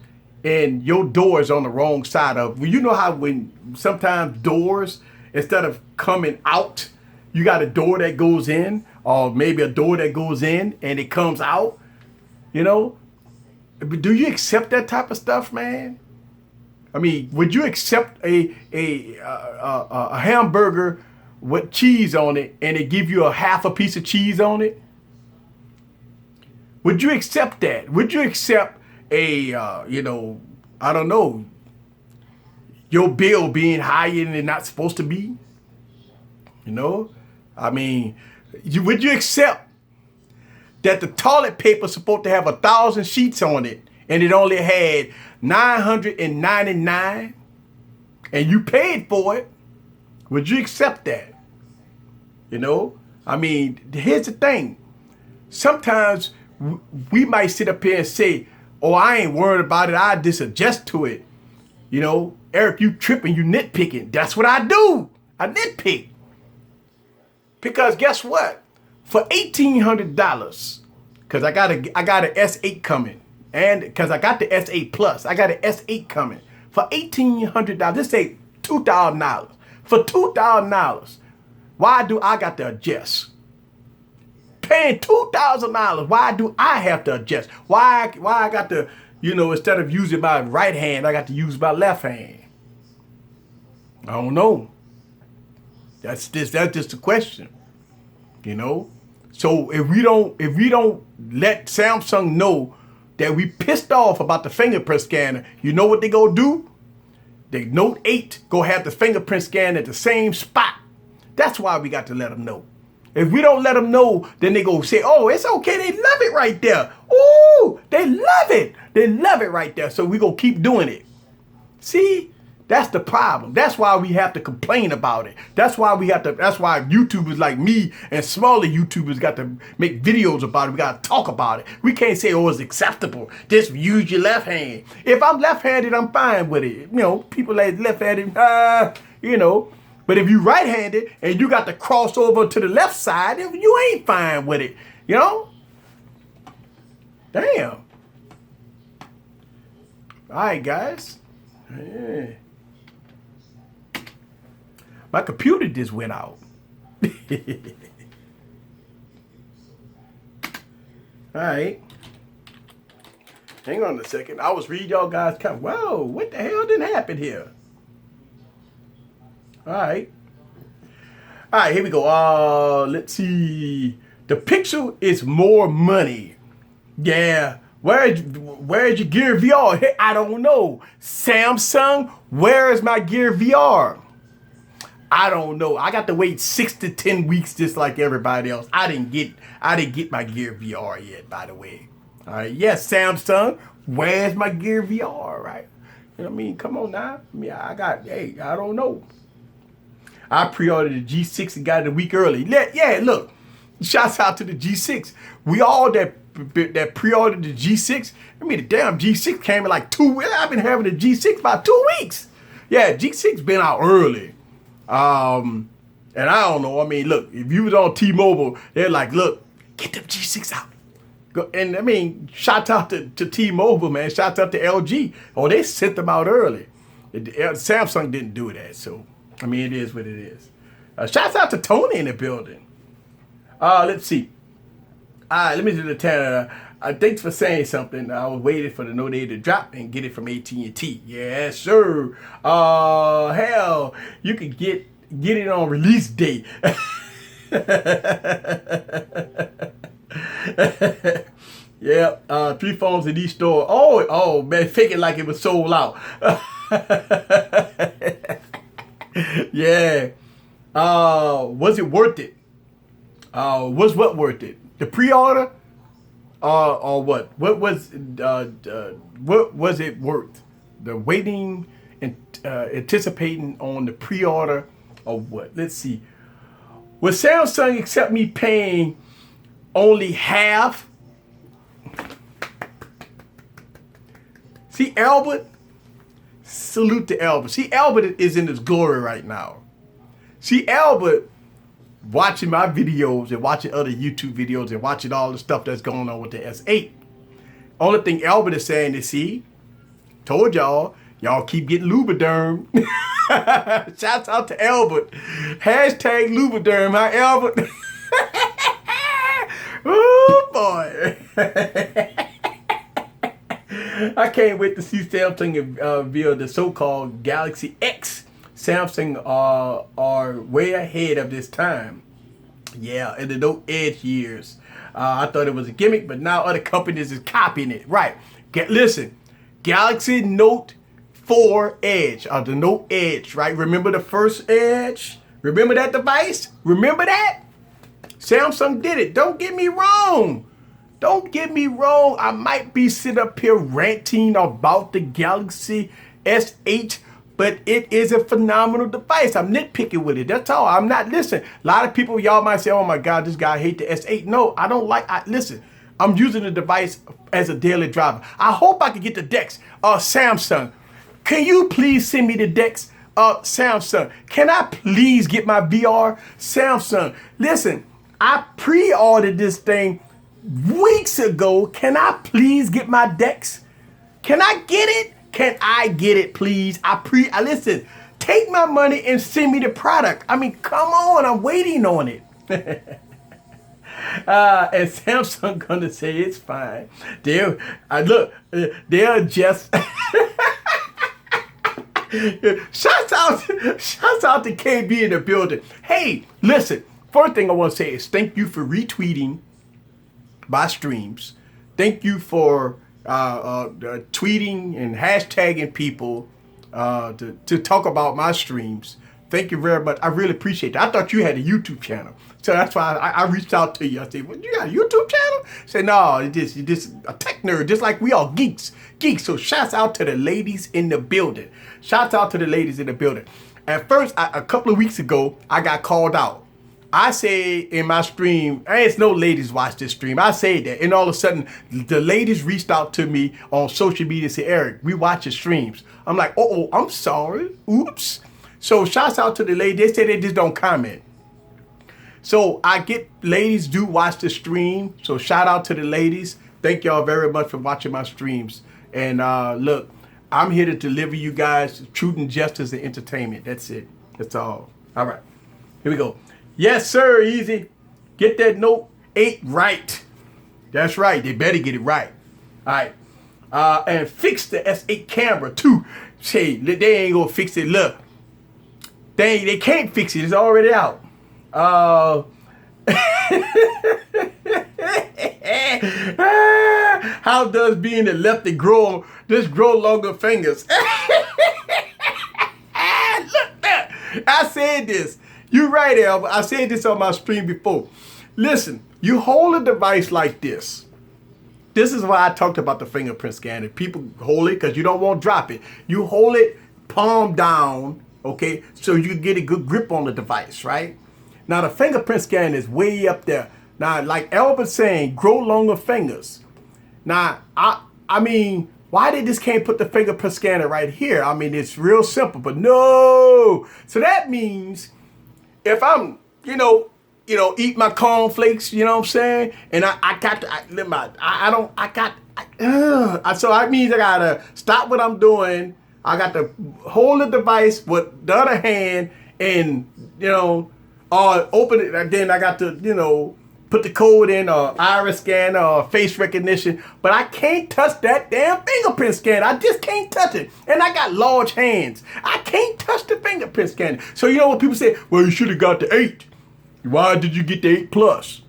and your door is on the wrong side of, well, you know how when sometimes doors, instead of coming out, you got a door that goes in, or maybe a door that goes in and it comes out. You know, do you accept that type of stuff, man? I mean, would you accept a hamburger with cheese on it and it give you a half a piece of cheese on it? Would you accept that? Would you accept I don't know, your bill being higher than it's not supposed to be? You know, I mean, would you accept that the toilet paper is supposed to have 1,000 sheets on it and it only had 999 and you paid for it? Would you accept that? You know, I mean, here's the thing. Sometimes we might sit up here and say, oh, I ain't worried about it. I just adjust to it. You know, Eric, you tripping, you nitpicking. That's what I do. I nitpick. Because guess what? For $1,800, because I got an S8 coming, and because I got the S8 Plus, I got an S8 coming. For $1,800, let's say $2,000. For $2,000, why do I got to adjust? Paying $2,000, why do I have to adjust? Why I got to, instead of using my right hand, I got to use my left hand? I don't know. That's just a question, So if we don't let Samsung know that we pissed off about the fingerprint scanner, you know what they go do? The Note 8 go have the fingerprint scanner at the same spot. That's why we got to let them know. If we don't let them know, then they go say, oh, it's okay. They love it right there. Ooh, they love it. They love it right there. So we gonna keep doing it. See? That's the problem. That's why we have to complain about it. That's why YouTubers like me and smaller YouTubers got to make videos about it. We got to talk about it. We can't say, oh, it's acceptable. Just use your left hand. If I'm left-handed, I'm fine with it. People like left-handed, But if you right-handed and you got to cross over to the left side, you ain't fine with it. Damn. All right, guys. Yeah. My computer just went out. All right. Hang on a second. I was reading y'all guys comment. Whoa, what the hell didn't happen here? All right. All right, here we go. Let's see. The Pixel is more money. Yeah. Where's your Gear VR? Hey, I don't know. Samsung, where is my Gear VR? I don't know. I got to wait 6 to 10 weeks just like everybody else. I didn't get my Gear VR yet, by the way. All right. Yes, Samsung, where's my Gear VR, right? You know what I mean? Come on now. I don't know. I pre-ordered the G6 and got it a week early. Yeah, look. Shouts out to the G6. We all that pre-ordered the G6. I mean, the damn G6 came in like 2 weeks. I've been having the G6 about 2 weeks. Yeah, G6 been out early. And I don't know. I mean, look, if you was on T-Mobile, they're like, look, get them G6 out. And I mean, shout out to T-Mobile, man. Shout out to LG. Oh, they sent them out early. Samsung didn't do that. So, I mean, it is what it is. Shouts out to Tony in the building. Let's see. Let me do the 10. Thanks for saying something. I was waiting for the Note 8 to drop and get it from AT&T. Yes, sir. Hell, you could get it on release date. Yeah, 3 phones in each store. Oh man, fake it like it was sold out. Yeah. Was it worth it? Was what worth it? The pre-order? Or what? What was it worth? The waiting and anticipating on the pre-order or what? Let's see. Will Samsung accept me paying only half? See, Albert, salute to Albert. See, Albert is in his glory right now. See, Albert watching my videos and watching other YouTube videos and watching all the stuff that's going on with the S8. Only thing Albert is saying is, see, told y'all keep getting Lubriderm. Shouts out to Albert. Hashtag Lubriderm, huh, Albert? Oh, boy. I can't wait to see Samsung unveil the so-called Galaxy X. Samsung are way ahead of this time. Yeah, in the Note Edge years. I thought it was a gimmick, but now other companies is copying it. Right. Listen, Galaxy Note 4 Edge, or the Note Edge, right? Remember the first Edge? Remember that device? Remember that? Samsung did it. Don't get me wrong. Don't get me wrong. I might be sitting up here ranting about the Galaxy S8, but it is a phenomenal device. I'm nitpicking with it. That's all. I'm not, listen, a lot of people, y'all might say, oh my God, this guy hate the S8. No, I don't like, listen, I'm using the device as a daily driver. I hope I can get the DeX. Samsung, can you please send me the DeX? Samsung, can I please get my VR? Samsung, listen, I pre-ordered this thing weeks ago. Can I please get my DeX? Can I get it? Can I get it, please? Listen, take my money and send me the product. I mean, come on, I'm waiting on it. And Samsung gonna say it's fine. They're just shouts out to KB in the building. Hey, listen, first thing I want to say is thank you for retweeting my streams. Thank you for tweeting and hashtagging people to talk about my streams. Thank you very much. I really appreciate that. I thought you had a YouTube channel. So that's why I reached out to you. I said, well, you got a YouTube channel? I said, no, you're just a tech nerd, just like we all geeks. So shouts out to the ladies in the building. Shouts out to the ladies in the building. At first, a couple of weeks ago, I got called out. I say in my stream, it's no ladies watch this stream. I say that, and all of a sudden, the ladies reached out to me on social media and said, Eric, we watch your streams. I'm like, oh, I'm sorry. Oops. So shouts out to the ladies. They say they just don't comment. So I get ladies do watch the stream. So shout out to the ladies. Thank y'all very much for watching my streams. And look, I'm here to deliver you guys truth and justice and entertainment. That's it. That's all. All right. Here we go. Yes, sir, Easy. Get that Note 8 right. That's right. They better get it right. All right. And fix the S8 camera, too. Say, they ain't going to fix it. Look. They can't fix it. It's already out. How does being a lefty grow longer fingers? Look there. I said this. You're right, Albert. I said this on my stream before. Listen, you hold a device like this. This is why I talked about the fingerprint scanner. People hold it because you don't want to drop it. You hold it palm down, okay, so you get a good grip on the device, right? Now, the fingerprint scanner is way up there. Now, like Albert's saying, grow longer fingers. Now, I mean, why they just can't put the fingerprint scanner right here? I mean, it's real simple, but no. So that means if I'm, eat my cornflakes, you know what I'm saying? And so that means I gotta stop what I'm doing. I got to hold the device with the other hand and, open it. And then I got to, put the code in or iris scanner or face recognition. But I can't touch that damn fingerprint scanner. I just can't touch it. And I got large hands. I can't touch the fingerprint scanner. So you know what people say? Well, you should have got the 8. Why did you get the 8 Plus?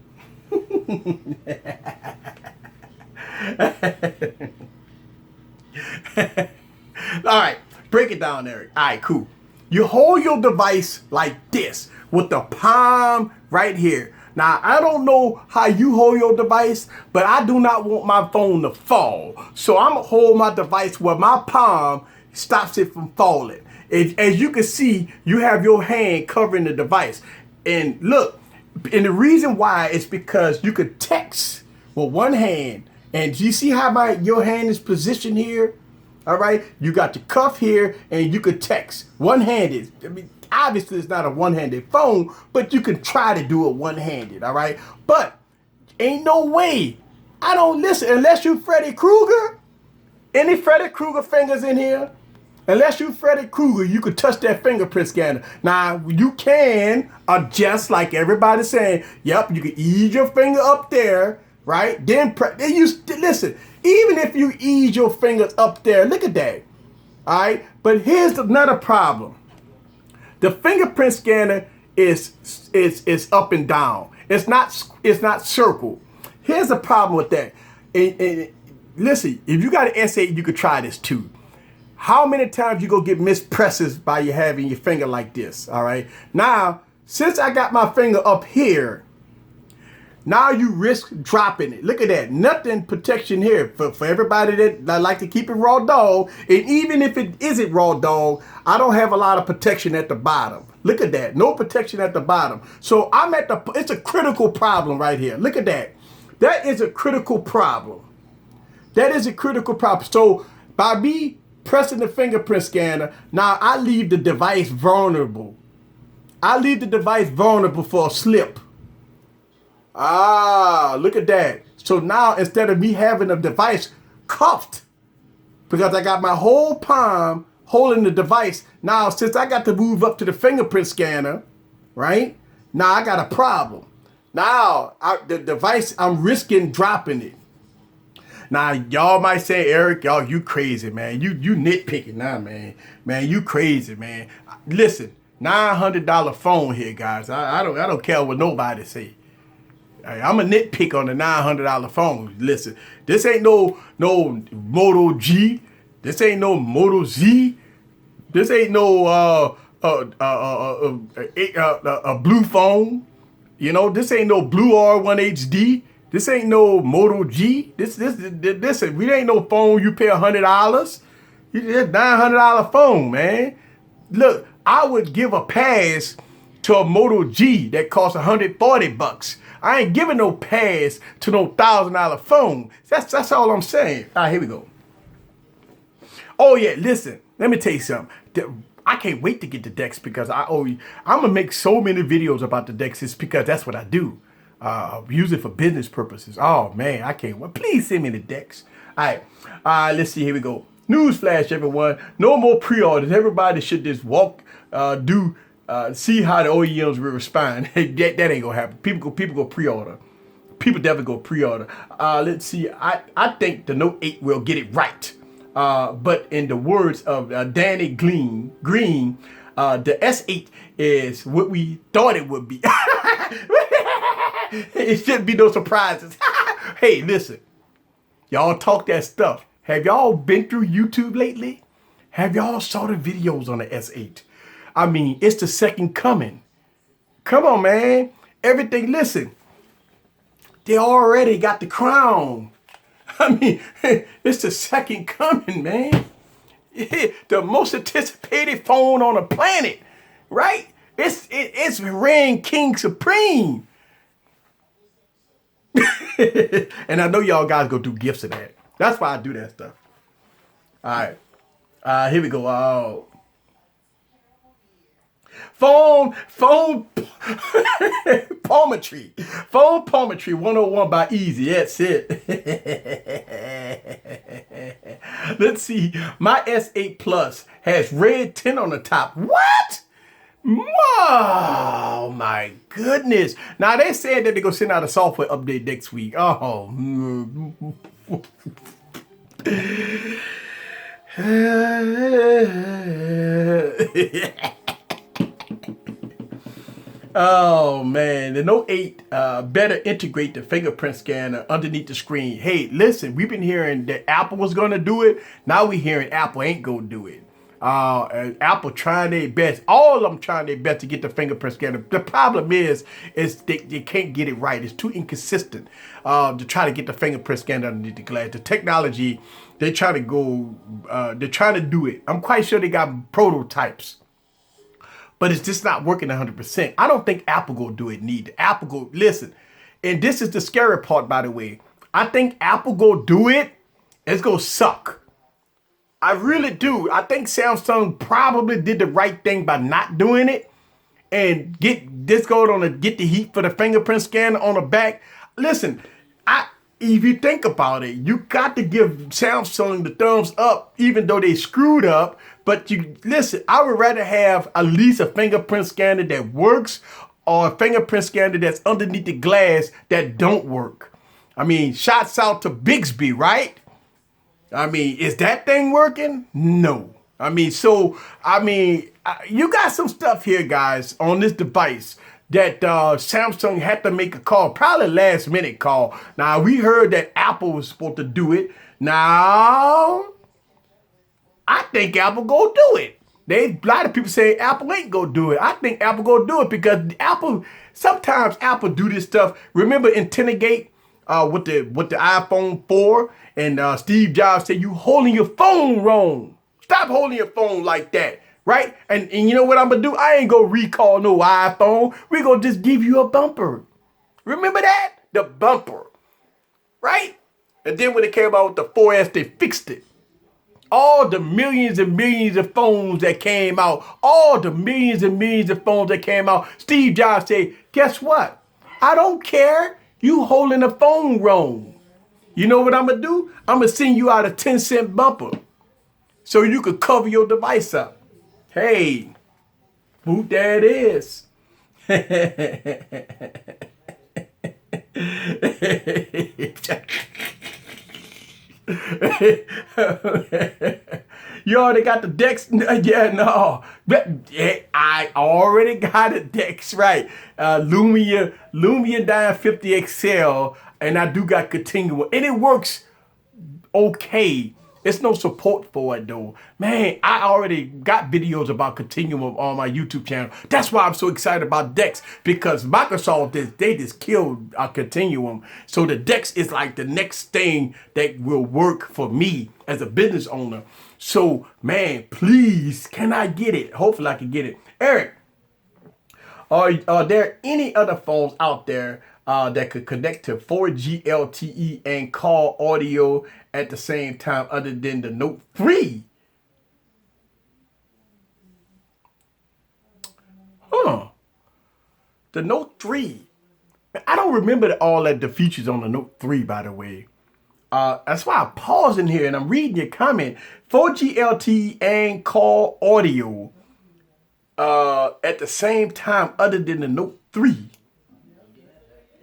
All right, break it down, Eric. All right, cool. You hold your device like this with the palm right here. Now, I don't know how you hold your device, but I do not want my phone to fall. So I'm going to hold my device where my palm stops it from falling. As you can see, you have your hand covering the device. And look, and the reason why is because you could text with one hand. And do you see how your hand is positioned here? All right, you got the cuff here, and you could text one-handed. I mean, obviously it's not a one-handed phone, but you can try to do it one-handed. All right, but ain't no way. I don't listen unless you Freddy Krueger. Any Freddy Krueger fingers in here? Unless you Freddy Krueger, you could touch that fingerprint scanner. Now, you can adjust like everybody's saying. Yep, you can ease your finger up there, right? Then listen, even if you ease your fingers up there, look at that. All right, but here's another problem. The fingerprint scanner is up and down. It's not circle. Here's the problem with that. And listen, if you got an S8, you could try this too. How many times you gonna get mispresses by you having your finger like this? All right. Now, since I got my finger up here, now you risk dropping it. Look at that. Nothing protection here for everybody that like to keep it raw dog. And even if it isn't raw dog, I don't have a lot of protection at the bottom. Look at that. No protection at the bottom. So it's a critical problem right here. Look at that. That is a critical problem. That is a critical problem. So by me pressing the fingerprint scanner, now I leave the device vulnerable. I leave the device vulnerable for a slip. Ah, look at that. So now instead of me having a device cuffed, because I got my whole palm holding the device, now since I got to move up to the fingerprint scanner, right? Now I got a problem. Now the device, I'm risking dropping it. Now y'all might say, Eric, y'all, you crazy, man. You nitpicking now, man. Man, you crazy, man. Listen, $900 phone here, guys. I don't care what nobody say. I'm a nitpick on the $900 phone. Listen, this ain't no Moto G. This ain't no Moto Z. This ain't no a blue phone. You know, this ain't no Blue R1 HD. This ain't no Moto G. This we ain't no phone you pay $100. It's $900 phone, man. Look, I would give a pass to a Moto G that costs $140. I ain't giving no pass to no $1,000 phone. That's all I'm saying. All right, here we go. Oh yeah, listen. Let me tell you something. I can't wait to get the Dex because I'm gonna make so many videos about the Dex. It's because that's what I do. Use it for business purposes. Oh man, I can't wait. Please send me the Dex. All right, let's see. Here we go. Newsflash, everyone. No more pre-orders. Everybody should just see how the OEMs will respond. that ain't gonna happen. People go pre-order. People definitely go pre-order. Let's see. I think the Note 8 will get it right. But in the words of Danny Green, the S8 is what we thought it would be. It shouldn't be no surprises. Hey, listen. Y'all talk that stuff. Have y'all been through YouTube lately? Have y'all saw the videos on the S8? I mean, it's the second coming. Come on, man. Everything, listen. They already got the crown. I mean, it's the second coming, man. The most anticipated phone on the planet, right? It's reign king supreme. And I know y'all guys go do gifts of that. That's why I do that stuff. All right. Here we go. Oh. Phone palmetry. Phone palmetry 101 by Easy. That's it. Let's see. My S8 Plus has red tint on the top. What? Oh my goodness. Now they said that they're going to send out a software update next week. Oh. Oh man, the Note 8 better integrate the fingerprint scanner underneath the screen. Hey, listen, we've been hearing that Apple was gonna do it. Now we hearing Apple ain't gonna do it. And Apple trying their best. All of them trying their best to get the fingerprint scanner. The problem is they can't get it right. It's too inconsistent to try to get the fingerprint scanner underneath the glass. The technology, they try to go, they're trying to do it. I'm quite sure they got prototypes, but it's just not working 100%. I don't think Apple go do it neither. Apple go, listen, and this is the scary part, by the way. I think Apple go do it, it's gonna suck. I really do. I think Samsung probably did the right thing by not doing it and get this going on to get the heat for the fingerprint scanner on the back. Listen, if you think about it, you got to give Samsung the thumbs up, even though they screwed up. But you listen, I would rather have at least a fingerprint scanner that works or a fingerprint scanner that's underneath the glass that don't work. I mean, shots out to Bixby, right? I mean, is that thing working? No. You got some stuff here, guys, on this device that Samsung had to make a call, probably last minute call. Now, we heard that Apple was supposed to do it. Now, I think Apple go do it. A lot of people say Apple ain't go do it. I think Apple go do it because sometimes Apple do this stuff. Remember Internegate with the iPhone 4? And Steve Jobs said, you holding your phone wrong. Stop holding your phone like that, right? And you know what I'm going to do? I ain't going to recall no iPhone. We're going to just give you a bumper. Remember that? The bumper, right? And then when it came out with the 4S, they fixed it. All the millions and millions of phones that came out, Steve Jobs said, guess what? I don't care. You holding the phone wrong. You know what I'm going to do? I'm going to send you out a 10-cent bumper so you could cover your device up. Hey, whoop, there it is. You already got the Dex? Yeah, no. I already got a Dex, right. Lumia 950 XL, and I do got Continuum. And it works okay. It's no support for it though. Man, I already got videos about Continuum on my YouTube channel. That's why I'm so excited about Dex, because Microsoft, they just killed Continuum. So the Dex is like the next thing that will work for me as a business owner. So man, please, can I get it? Hopefully I can get it. Eric, are there any other phones out there that could connect to 4G LTE and call audio at the same time other than the Note 3? The Note 3. I don't remember all the features on the Note 3, by the way. That's why I paused in here and I'm reading your comment. 4G LTE and call audio at the same time other than the Note 3.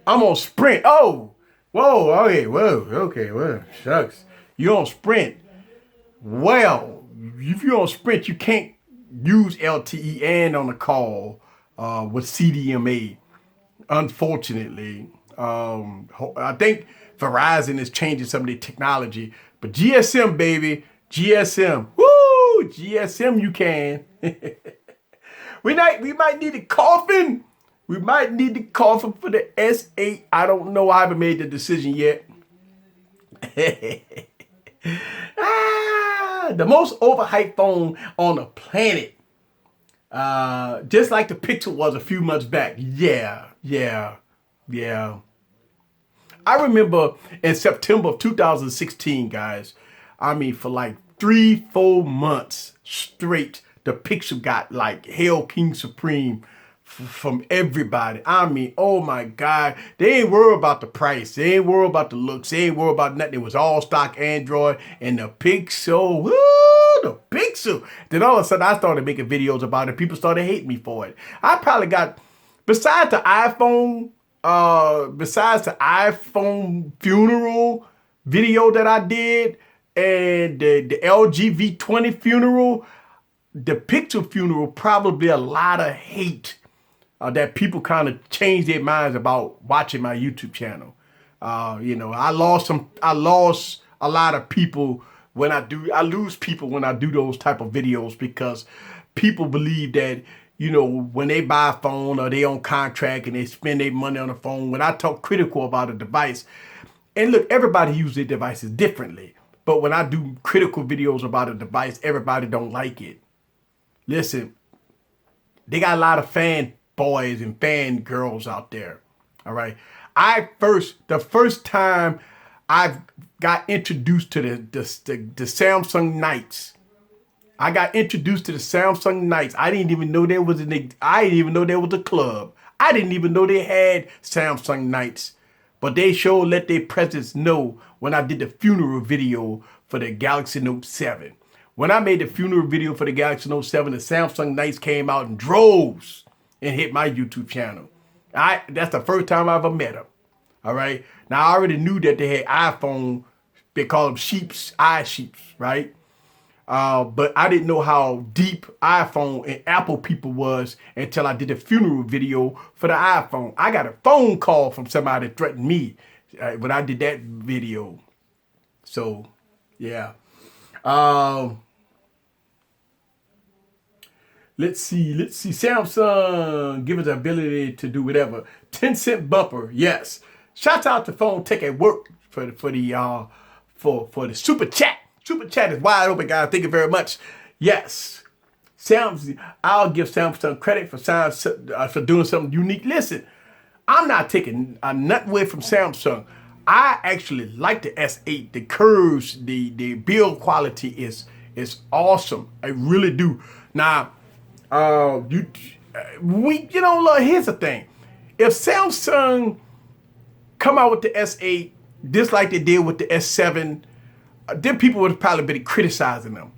I'm on Sprint. Oh, whoa, okay, shucks. You're on Sprint. Well, if you're on Sprint, you can't use LTE and on the call with CDMA, unfortunately. I think Verizon is changing some of the technology, but GSM, baby, GSM. Woo, GSM you can. We might need a coffin. We might need the coffin for the S8. I don't know. I haven't made the decision yet. The most overhyped phone on the planet. Just like the Pixel was a few months back. Yeah. I remember in September of 2016, guys. I mean, for like 3-4 months straight, the Pixel got like Hail King Supreme from everybody. I mean, oh my God. They ain't worried about the price. They ain't worried about the looks. They ain't worried about nothing. It was all stock Android and the Pixel. Woo, the Pixel. Then all of a sudden I started making videos about it. People started hating me for it. I probably got, besides the iPhone funeral video that I did and the LG V20 funeral, the Pixel funeral, probably a lot of hate that people kind of change their minds about watching my YouTube channel. You know, I lost a lot of people I lose people when I do those type of videos because people believe that, you know, when they buy a phone or they on contract and they spend their money on a phone, when I talk critical about a device, and look, everybody uses their devices differently. But when I do critical videos about a device, everybody don't like it. Listen, they got a lot of fan boys and fan girls out there. All right. The first time I got introduced to the Samsung Knights. I got introduced to the Samsung Knights. I didn't even know there was a club. I didn't even know they had Samsung Knights. But they sure let their presence know when I did the funeral video for the Galaxy Note 7. When I made the funeral video for the Galaxy Note 7, the Samsung Knights came out in droves and hit my YouTube channel. That's the first time I ever met them. All right. Now, I already knew that they had iPhone. They call them sheeps, right? But I didn't know how deep iPhone and Apple people was until I did a funeral video for the iPhone. I got a phone call from somebody that threatened me when I did that video. So, yeah. Let's see. Samsung give us the ability to do whatever. 10-cent bumper, yes. Shout out to Phone Tech at Work for the super chat. Super chat is wide open, guys. Thank you very much. Yes. I'll give Samsung credit for doing something unique. Listen, I'm not taking nothing away from Samsung. I actually like the S8. The curves, the build quality is awesome. I really do. Now, look, here's the thing. If Samsung come out with the S8 just like they did with the S7, then people would have probably been criticizing them.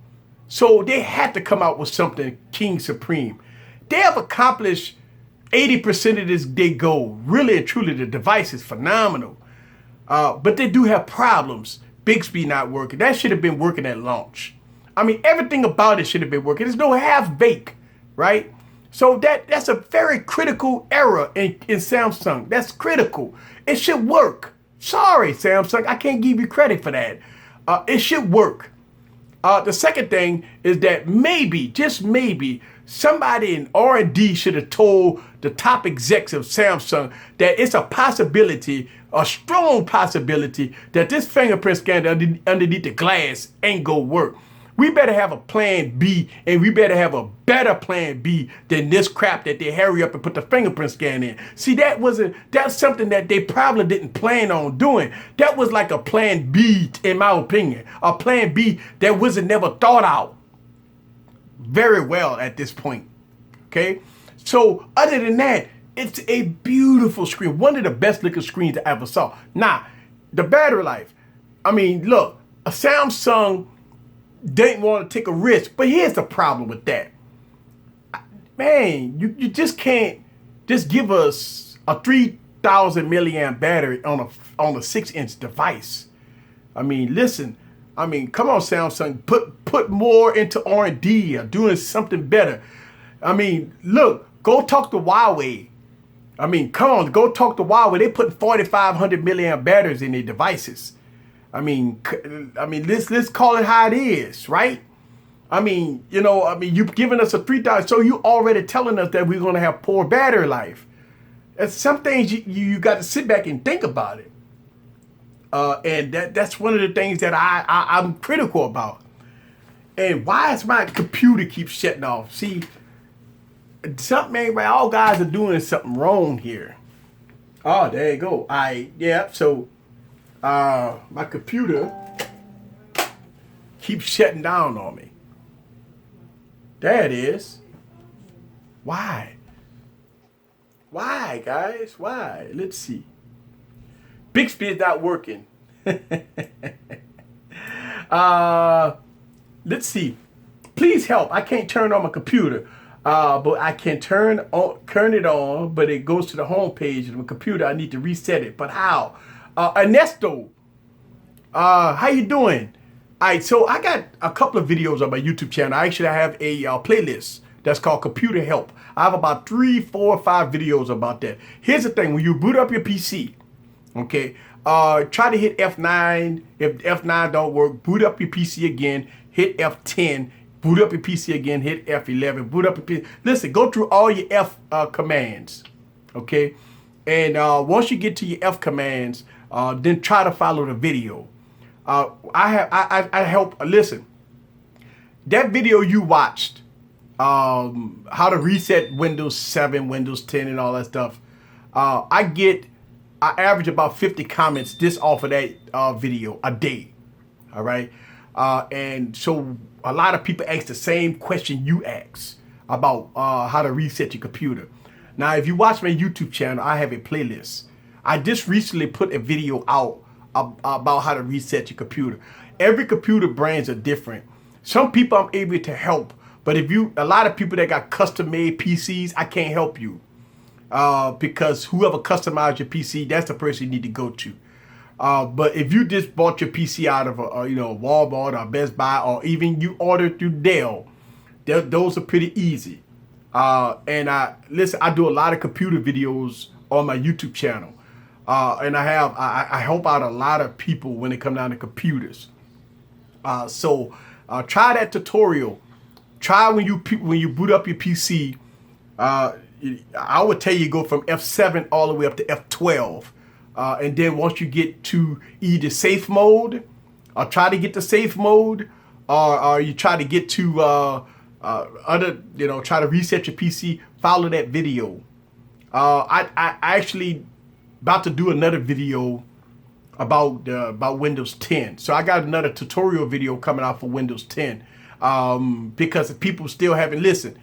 So they had to come out with something King Supreme. They have accomplished 80% of this day goal. Really and truly, the device is phenomenal. But they do have problems. Bixby not working. That should have been working at launch. I mean, everything about it should have been working. There's no half bake, right? So that's a very critical error in Samsung. That's critical. It should work. Sorry, Samsung, I can't give you credit for that. It should work. The second thing is that maybe, just maybe, somebody in R&D should have told the top execs of Samsung that it's a possibility, a strong possibility, that this fingerprint scanner underneath the glass ain't gonna work. We better have a plan B, and we better have a better plan B than this crap that they hurry up and put the fingerprint scan in. See, that's something that they probably didn't plan on doing. That was like a plan B, in my opinion. A plan B that wasn't never thought out very well at this point. Okay? So, other than that, it's a beautiful screen. One of the best looking screens I ever saw. Now, the battery life. I mean, look, a Samsung didn't want to take a risk, but here's the problem with that. Man, you just can't just give us a 3,000 milliamp battery on a 6-inch device. I mean, listen. I mean, come on, Samsung, put more into R&D or doing something better. I mean, look, go talk to Huawei. I mean, come on, go talk to Huawei. They put 4,500 milliamp batteries in their devices. I mean, let's call it how it is, right? I mean, you've given us a 3,000, so you already telling us that we're going to have poor battery life. And some things you got to sit back and think about it. And that's one of the things that I'm critical about. And why is my computer keep shutting off? See, something ain't right. All guys are doing something wrong here. Oh, there you go. So my computer keeps shutting down on me. There it is. Why? Why, guys? Why? Let's see. Bixby is not working. Let's see. Please help. I can't turn on my computer. But I can turn it on, but it goes to the home page of my computer. I need to reset it. But how? Ernesto, how you doing? All right, so I got a couple of videos on my YouTube channel. I actually have a playlist that's called Computer Help. I have about 3, 4, 5 videos about that. Here's the thing: when you boot up your PC, okay, try to hit F9. If F9 don't work, boot up your PC again. Hit F10. Boot up your PC again. Hit F11. Boot up your PC. Listen, go through all your F commands, okay, and once you get to your F commands, then try to follow the video. I help. Listen, that video you watched, how to reset Windows 7, Windows 10, and all that stuff. I average about 50 comments just off of that video a day. All right, and so a lot of people ask the same question you ask about how to reset your computer. Now, if you watch my YouTube channel, I have a playlist. I just recently put a video out about how to reset your computer. Every computer brands are different. Some people I'm able to help, but a lot of people that got custom made PCs, I can't help you because whoever customized your PC, that's the person you need to go to. But if you just bought your PC out of a Walmart or Best Buy, or even you ordered through Dell, those are pretty easy. And I do a lot of computer videos on my YouTube channel. And I help out a lot of people when it comes down to computers. So try that tutorial. Try when you boot up your PC. I would tell you go from F7 all the way up to F12. And then once you get to either safe mode, or try to get to safe mode, or you try to get to try to reset your PC, follow that video. I actually about to do another video about Windows 10. So I got another tutorial video coming out for Windows 10 because people still haven't listened.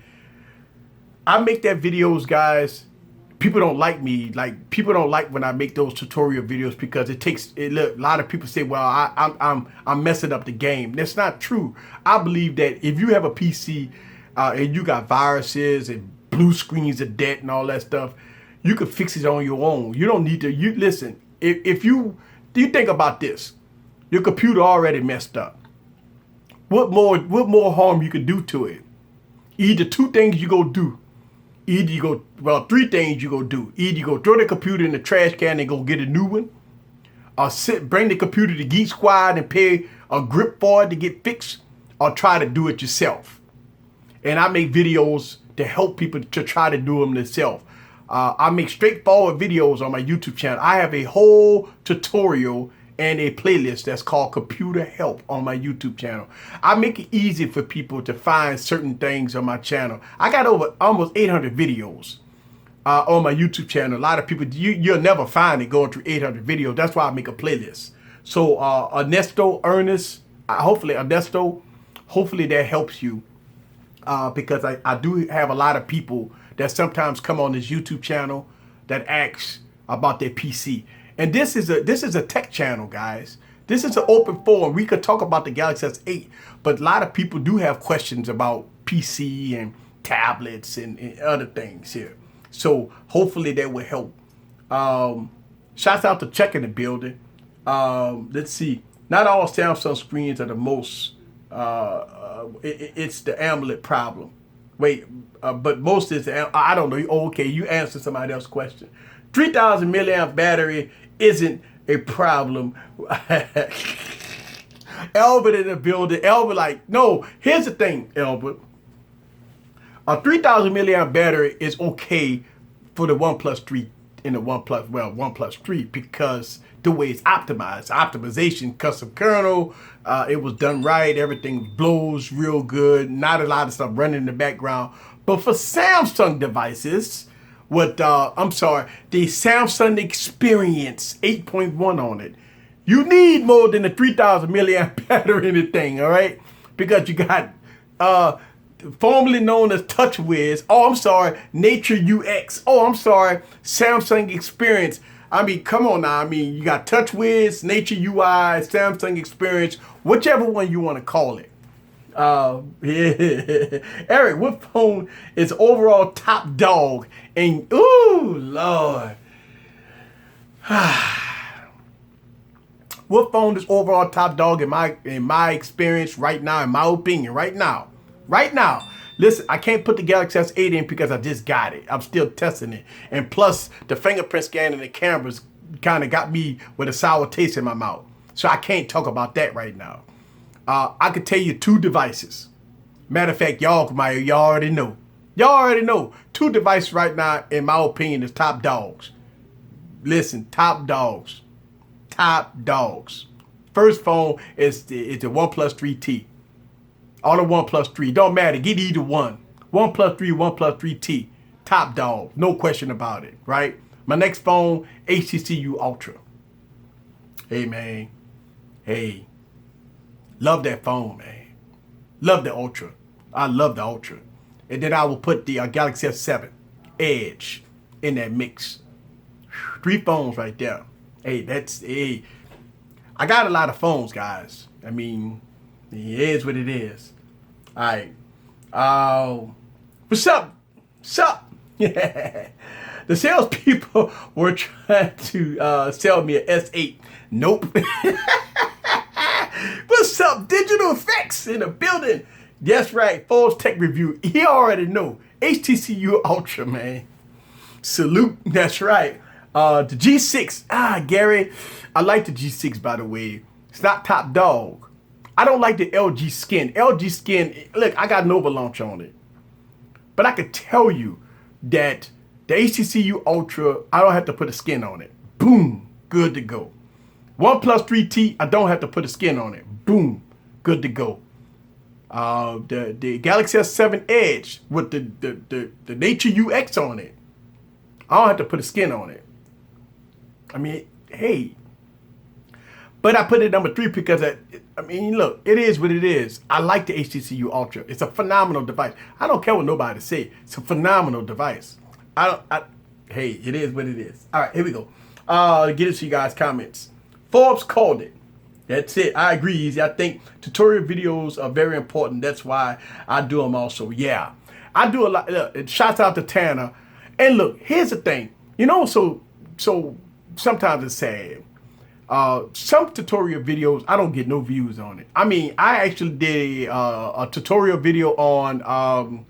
I make that videos, guys. People don't like me. Like, people don't like when I make those tutorial videos because a lot of people say, well, I'm messing up the game. That's not true. I believe that if you have a PC and you got viruses and blue screens of death and all that stuff, you can fix it on your own. You don't need to. Listen. If you think about this, your computer already messed up. What more harm you could do to it? Either two things you go do. Three things you go do. Either you go throw the computer in the trash can and go get a new one, or bring the computer to Geek Squad and pay a grip for it to get fixed, or try to do it yourself. And I make videos to help people to try to do them themselves. I make straightforward videos on my YouTube channel. I have a whole tutorial and a playlist that's called Computer Help on my YouTube channel. I make it easy for people to find certain things on my channel. I got over almost 800 videos on my YouTube channel. A lot of people, you'll never find it going through 800 videos. That's why I make a playlist. So Ernest, hopefully that helps you because I do have a lot of people that sometimes come on this YouTube channel that asks about their PC. And this is a tech channel, guys. This is an open forum. We could talk about the Galaxy S8, but a lot of people do have questions about PC and tablets and other things here. So hopefully that will help. Shouts out to Check in the building. Let's see. Not all Samsung screens are the most. It's the AMOLED problem. But most is I don't know. Okay, you answered somebody else's question. 3,000 milliamp battery isn't a problem. Albert in the building. Albert like, no, here's the thing, Albert. A 3,000 milliamp battery is okay for the OnePlus 3 and the OnePlus 3 because the way it's optimized. Optimization, custom kernel, it was done right. Everything blows real good. Not a lot of stuff running in the background. But for Samsung devices, the Samsung Experience 8.1 on it, you need more than a 3,000 milliamp battery in the thing, all right? Because you got formerly known as TouchWiz. Nature UX. Samsung Experience. I mean, come on now. I mean, you got TouchWiz, Nature UI, Samsung Experience, whichever one you want to call it. Eric, what phone is overall top dog? And ooh, Lord. What phone is overall top dog in my experience right now, in my opinion, right now? Listen, I can't put the Galaxy S8 in because I just got it. I'm still testing it. And plus, the fingerprint scan and the cameras kind of got me with a sour taste in my mouth. So I can't talk about that right now. I could tell you 2 devices. Matter of fact, y'all already know. Y'all already know. 2 devices right now, in my opinion, is top dogs. Listen, top dogs. Top dogs. First phone is the OnePlus 3T. All the OnePlus 3. Don't matter. Get either one. OnePlus 3, OnePlus 3T. Top dog. No question about it, right? My next phone, HTC Ultra. Hey, man. Hey. Love that phone, man. Love the Ultra. I love the Ultra. And then I will put the Galaxy S7 Edge in that mix. 3 phones right there. Hey, I got a lot of phones, guys. I mean, it is what it is. All right. What's up? What's up? Yeah. The salespeople were trying to sell me an S8. Nope. What's up? Digital Effects in the building. That's right. Forbes Tech Review. He already know. HTC Ultra, man. Salute. That's right. The G6. Gary. I like the G6, by the way. It's not top dog. I don't like the LG skin. LG skin, look, I got Nova Launch on it. But I could tell you that the HTC Ultra, I don't have to put a skin on it. Boom, good to go. OnePlus 3T, I don't have to put a skin on it. Boom, good to go. The Galaxy S7 Edge with the Nature UX on it, I don't have to put a skin on it. I mean, hey. But I put it number 3 because, I mean, look, it is what it is. I like the HTC Ultra. It's a phenomenal device. I don't care what nobody say. It's a phenomenal device. Hey, it is what it is. All right, here we go. Get into you guys' comments. Forbes called it. That's it. I agree, Easy. I think tutorial videos are very important. That's why I do them also. Yeah, I do a lot. Look, shouts out to Tanner. And look, here's the thing. You know, so sometimes it's sad. Some tutorial videos, I don't get no views on it. I mean, I actually did a tutorial video on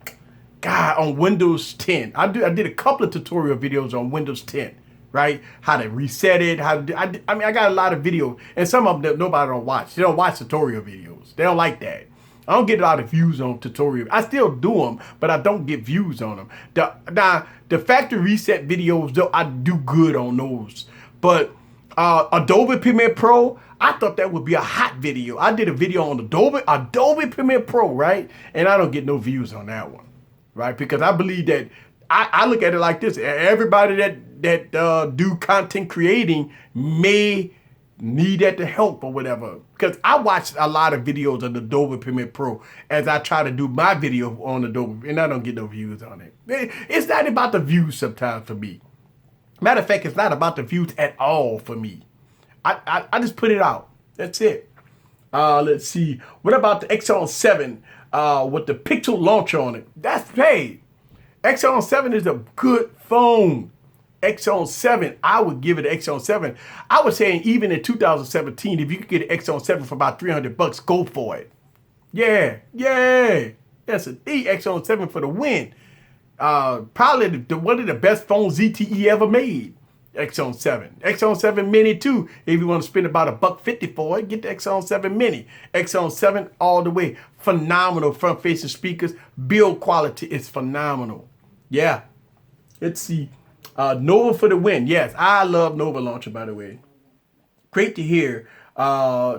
on Windows 10. I did a couple of tutorial videos on Windows 10, right? How to reset it. I mean, I got a lot of videos, and some of them nobody don't watch. They don't watch tutorial videos. They don't like that. I don't get a lot of views on tutorial. I still do them, but I don't get views on them. The factory reset videos, though, I do good on those. But Adobe Premiere Pro, I thought that would be a hot video. I did a video on Adobe Premiere Pro, right? And I don't get no views on that one, right? Because I believe that I look at it like this. Everybody that do content creating may need that to help or whatever. Because I watched a lot of videos of Adobe Premiere Pro as I try to do my video on Adobe, and I don't get no views on it. It's not about the views sometimes for me. Matter of fact, it's not about the views at all for me. I just put it out. That's it. Let's see. What about the Exxon 7 with the Pixel launcher on it? Hey, Exxon 7 is a good phone. Exxon 7, I would give it an Exxon 7. I was saying even in 2017, if you could get an Exxon 7 for about $300, go for it. Yeah. That's the Exxon 7 for the win. Probably one of the best phones ZTE ever made. Exxon 7. Exxon 7 Mini too. If you want to spend about $150 for it, get the Exxon 7 Mini. Exxon 7 all the way. Phenomenal front-facing speakers. Build quality is phenomenal. Yeah. Let's see. Nova for the win. Yes, I love Nova Launcher, by the way. Great to hear.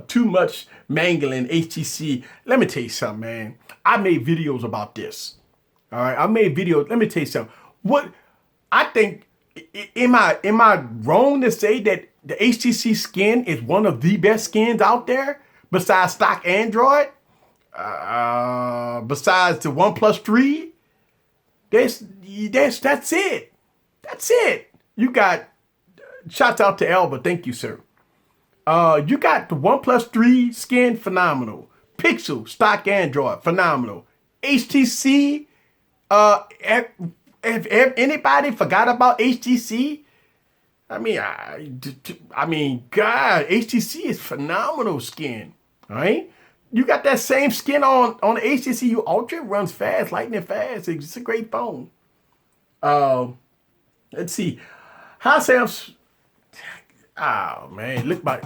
Too much mangling HTC. Let me tell you something, man. I made videos about this. All right, I made videos. Let me tell you something. What I think, am I wrong to say that the HTC skin is one of the best skins out there besides stock Android? Besides the OnePlus 3? That's it. That's it. You got, shouts out to Elba. Thank you, sir. You got the OnePlus 3 skin, phenomenal. Pixel, stock Android, phenomenal. HTC, if anybody forgot about HTC, I mean, God, HTC is phenomenal skin, all right? You got that same skin on the HTC Ultra. It runs fast, lightning fast. It's a great phone. Let's see. How sounds? Oh man, look, my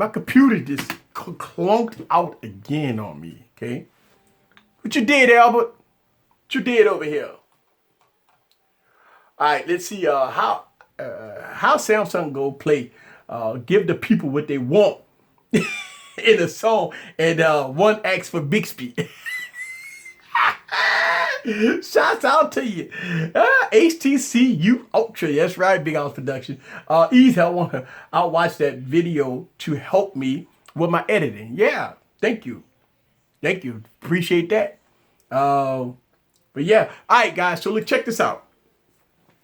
computer just clunked out again on me. Okay, what you did, Albert? What you did over here? All right, let's see. How Samsung go play? Give the people what they want in a song, and one asks for Bixby. Shouts out to you. HTC Ultra. That's right, Big House Production. Ease, I want to watch that video to help me with my editing. Yeah, thank you. Thank you. Appreciate that. But yeah, all right, guys. So let's check this out.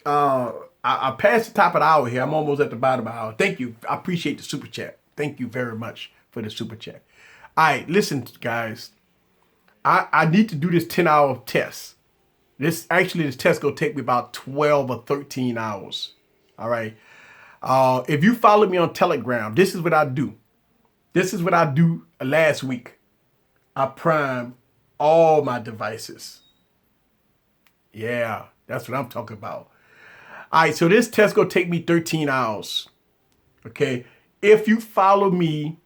I passed the top of the hour here. I'm almost at the bottom of the hour. Thank you. I appreciate the super chat. Thank you very much for the super chat. All right, listen, guys. I need to do this 10-hour test. This test gonna take me about 12 or 13 hours. All right. If you follow me on Telegram, this is what I do. This is what I do last week. I prime all my devices. Yeah, that's what I'm talking about. All right, so this test gonna take me 13 hours. Okay. If you follow me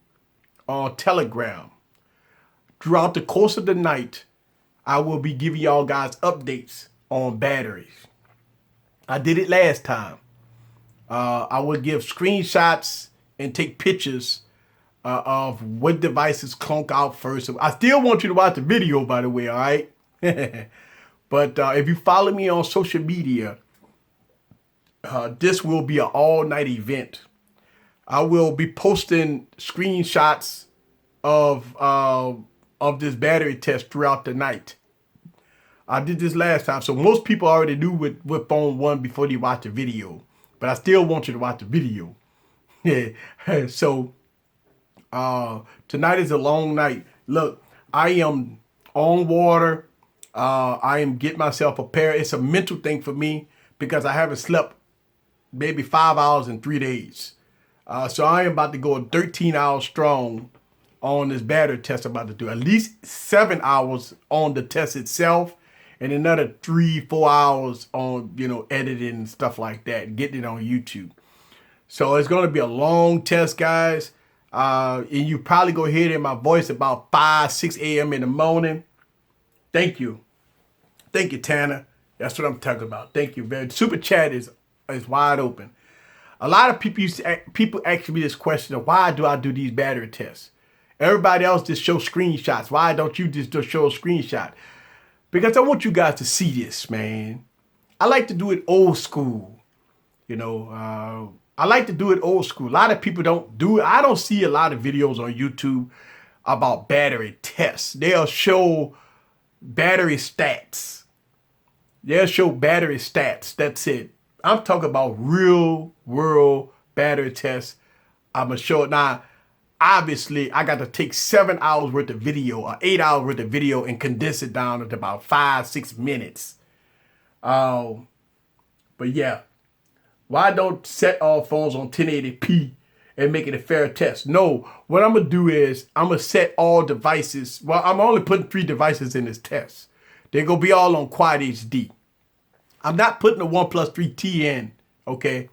on Telegram, throughout the course of the night, I will be giving y'all guys updates on batteries. I did it last time. I would give screenshots and take pictures of what devices clunk out first. I still want you to watch the video, by the way, all right? But if you follow me on social media, this will be an all-night event. I will be posting screenshots of this battery test throughout the night. I did this last time, so most people already knew what phone won before they watched the video. But I still want you to watch the video. Yeah. So tonight is a long night. Look, I am on water. I am getting myself prepared. It's a mental thing for me because I haven't slept maybe 5 hours in 3 days. So I am about to go 13 hours strong on this battery test I'm about to do. At least 7 hours on the test itself and another 3-4 hours on, editing and stuff like that, getting it on YouTube. So it's going to be a long test, guys. And you probably go hear it in my voice about 5-6 a.m. in the morning. Thank you. Thank you, Tanner. That's what I'm talking about. Thank you. Super chat is wide open. A lot of people ask me this question of why do I do these battery tests? Everybody else just show screenshots. Why don't you just show a screenshot? Because I want you guys to see this, man. I like to do it old school. I like to do it old school. A lot of people don't do it. I don't see a lot of videos on YouTube about battery tests. They'll show battery stats. They'll show battery stats. That's it. I'm talking about real world battery tests. I'm going to show it now. Obviously, I got to take 7 hours worth of video or 8 hours worth of video and condense it down to about 5-6 minutes. But yeah, why don't set all phones on 1080p and make it a fair test? No, what I'm going to do is I'm going to set all devices. Well, I'm only putting 3 devices in this test. They're going to be all on Quad HD. I'm not putting the OnePlus 3T in, okay?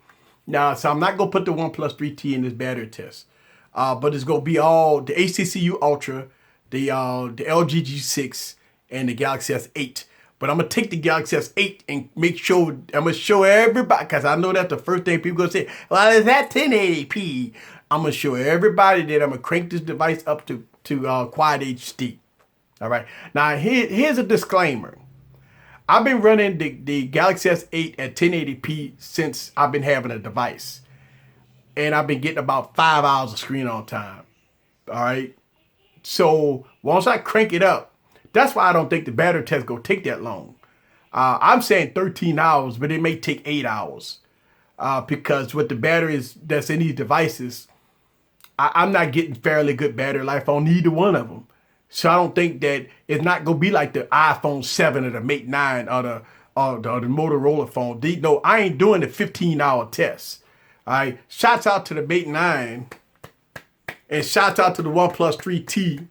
Now, so I'm not going to put the OnePlus 3T in this battery test. But it's going to be all the HTC Ultra, the LG G6, and the Galaxy S8. But I'm going to take the Galaxy S8 and make sure, I'm going to show everybody, because I know that's the first thing people going to say, well, is that 1080p? I'm going to show everybody that I'm going to crank this device up to Quad HD. All right. Now, here's a disclaimer. I've been running the Galaxy S8 at 1080p since I've been having a device. And I've been getting about 5 hours of screen on time. All right. So once I crank it up, that's why I don't think the battery test going to take that long. I'm saying 13 hours, but it may take 8 hours. Because with the batteries that's in these devices, I'm not getting fairly good battery life on either one of them. So I don't think that it's not going to be like the iPhone 7 or the Mate 9 or the Motorola phone. No, I ain't doing the 15-hour test. All right, shouts out to the Mate 9 and shouts out to the OnePlus 3T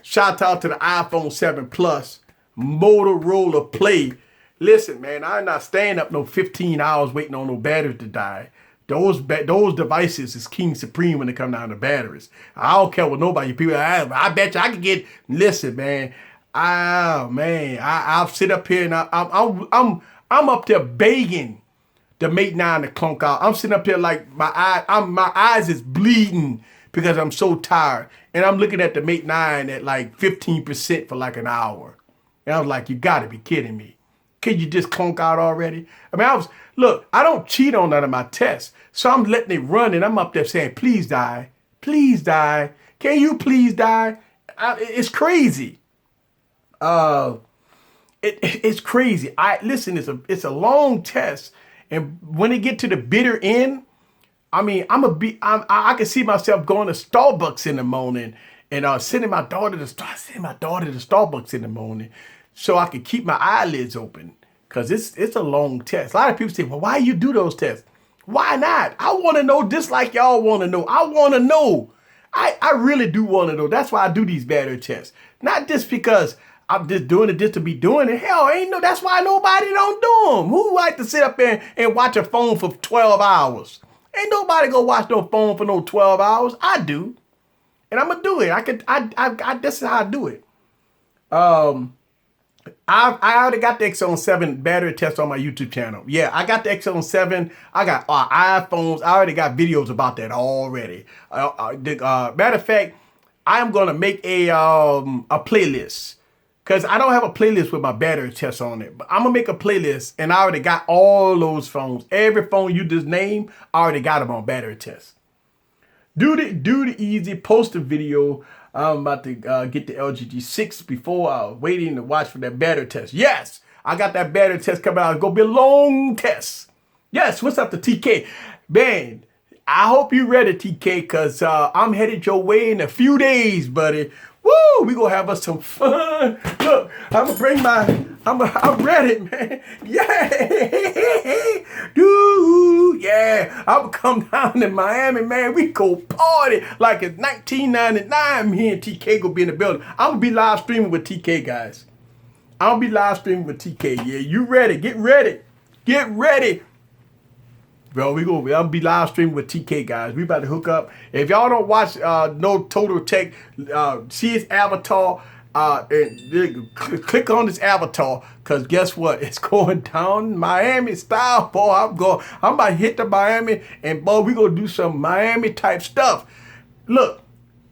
Shout out to the iPhone 7 Plus, Motorola Play. Listen, man, I'm not staying up no 15 hours waiting on no batteries to die. Those devices is king supreme when it come down to batteries. I don't care what nobody people. I bet you I can get. Listen, man. I'll sit up here and I'm up there begging the Mate 9 to clunk out. I'm sitting up here like my eyes is bleeding because I'm so tired, and I'm looking at the Mate 9 at like 15% for like an hour, and I was like, you got to be kidding me. Can you just clunk out already? I mean, look, I don't cheat on none of my tests. So I'm letting it run and I'm up there saying, please die. Please die. Can you please die? It's crazy. It's crazy. Listen, it's a long test. And when it get to the bitter end, I mean, I can see myself going to Starbucks in the morning and sending my daughter to Starbucks in the morning, so I can keep my eyelids open, because it's a long test. A lot of people say, well, why you do those tests? Why not? I want to know just like y'all want to know. I want to know. I really do want to know. That's why I do these battery tests. Not just because I'm just doing it just to be doing it. Hell, that's why nobody don't do them. Who like to sit up there and watch a phone for 12 hours? Ain't nobody go watch no phone for no 12 hours. I do. And I'm going to do it. This is how I do it. I already got the Exxon 7 battery test on my YouTube channel. Yeah, I got the Exxon 7. I got iPhones. I already got videos about that already. Matter of fact, I am going to make a playlist, because I don't have a playlist with my battery tests on it. But I'm going to make a playlist, and I already got all those phones. Every phone you just named, I already got them on battery tests. Do the easy, post a video. I'm about to get the LG G6 before I was waiting to watch for that battery test. Yes, I got that battery test coming out. It's going to be a long test. Yes, what's up to TK? Man, I hope you ready, TK, because I'm headed your way in a few days, buddy. Woo, we going to have us some fun. Look, I'm ready, man. Yeah. Dude, yeah. I'm going to come down to Miami, man. We go party like it's 1999. Me and TK going to be in the building. I'm going to be live streaming with TK, guys. I'll be live streaming with TK. Yeah, you ready? Get ready. Get ready. Bro, I'll be live streaming with TK, guys. We about to hook up. If y'all don't watch No Total Tech, see his avatar, and click on this avatar, because guess what? It's going down Miami style, boy. I'm about to hit the Miami, and boy, we gonna do some Miami type stuff. Look,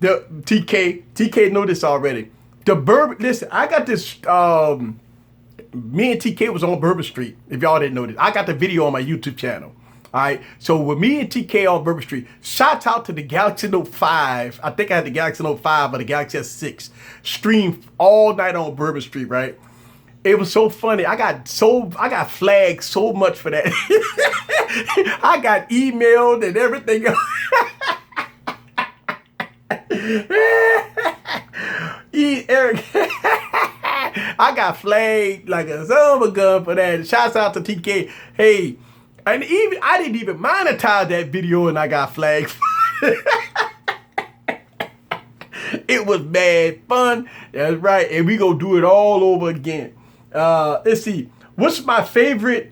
the TK know this already. The Bourbon, listen, I got this, me and TK was on Bourbon Street, if y'all didn't know this. I got the video on my YouTube channel. All right, so with me and TK on Bourbon Street, shout out to the Galaxy Note 5. I think I had the Galaxy Note 5 or the Galaxy S6. Streamed all night on Bourbon Street, right? It was so funny. I got flagged so much for that. I got emailed and everything else. Eric, I got flagged like a son of a gun for that. Shouts out to TK. Hey. And I didn't even monetize that video, and I got flagged. It was bad fun. That's right. And we gonna do it all over again. Let's see. What's my favorite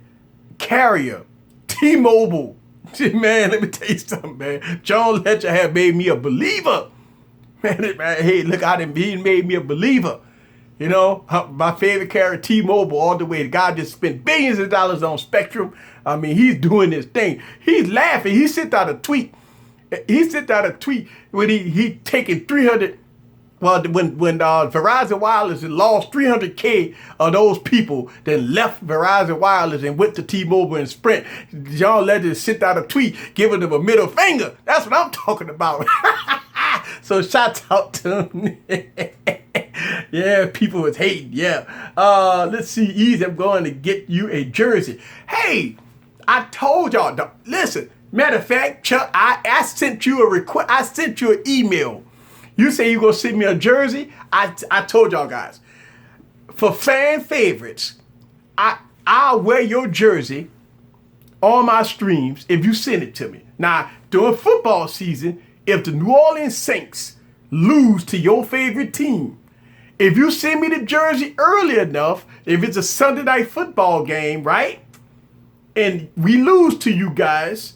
carrier? T-Mobile. Man, let me tell you something, man. John Legend had made me a believer. Man, hey, look, he made me a believer. You know, my favorite carrier, T-Mobile, all the way. The guy just spent billions of dollars on Spectrum. I mean, he's doing his thing. He's laughing. He sent out a tweet. When he taking 300. Well, when Verizon Wireless had lost 300K of those people that left Verizon Wireless and went to T-Mobile and Sprint, John Legend sent out a tweet giving them a middle finger. That's what I'm talking about. So shout out to him. Yeah, people was hating. Yeah. Let's see. Easy, I'm going to get you a jersey. Hey, I told y'all. Listen, matter of fact, Chuck, I sent you a request. I sent you an email. You say you're going to send me a jersey. I told y'all guys. For fan favorites, I'll wear your jersey on my streams if you send it to me. Now, during football season, if the New Orleans Saints lose to your favorite team, If you send me the jersey early enough, if it's a Sunday night football game, right? And we lose to you guys,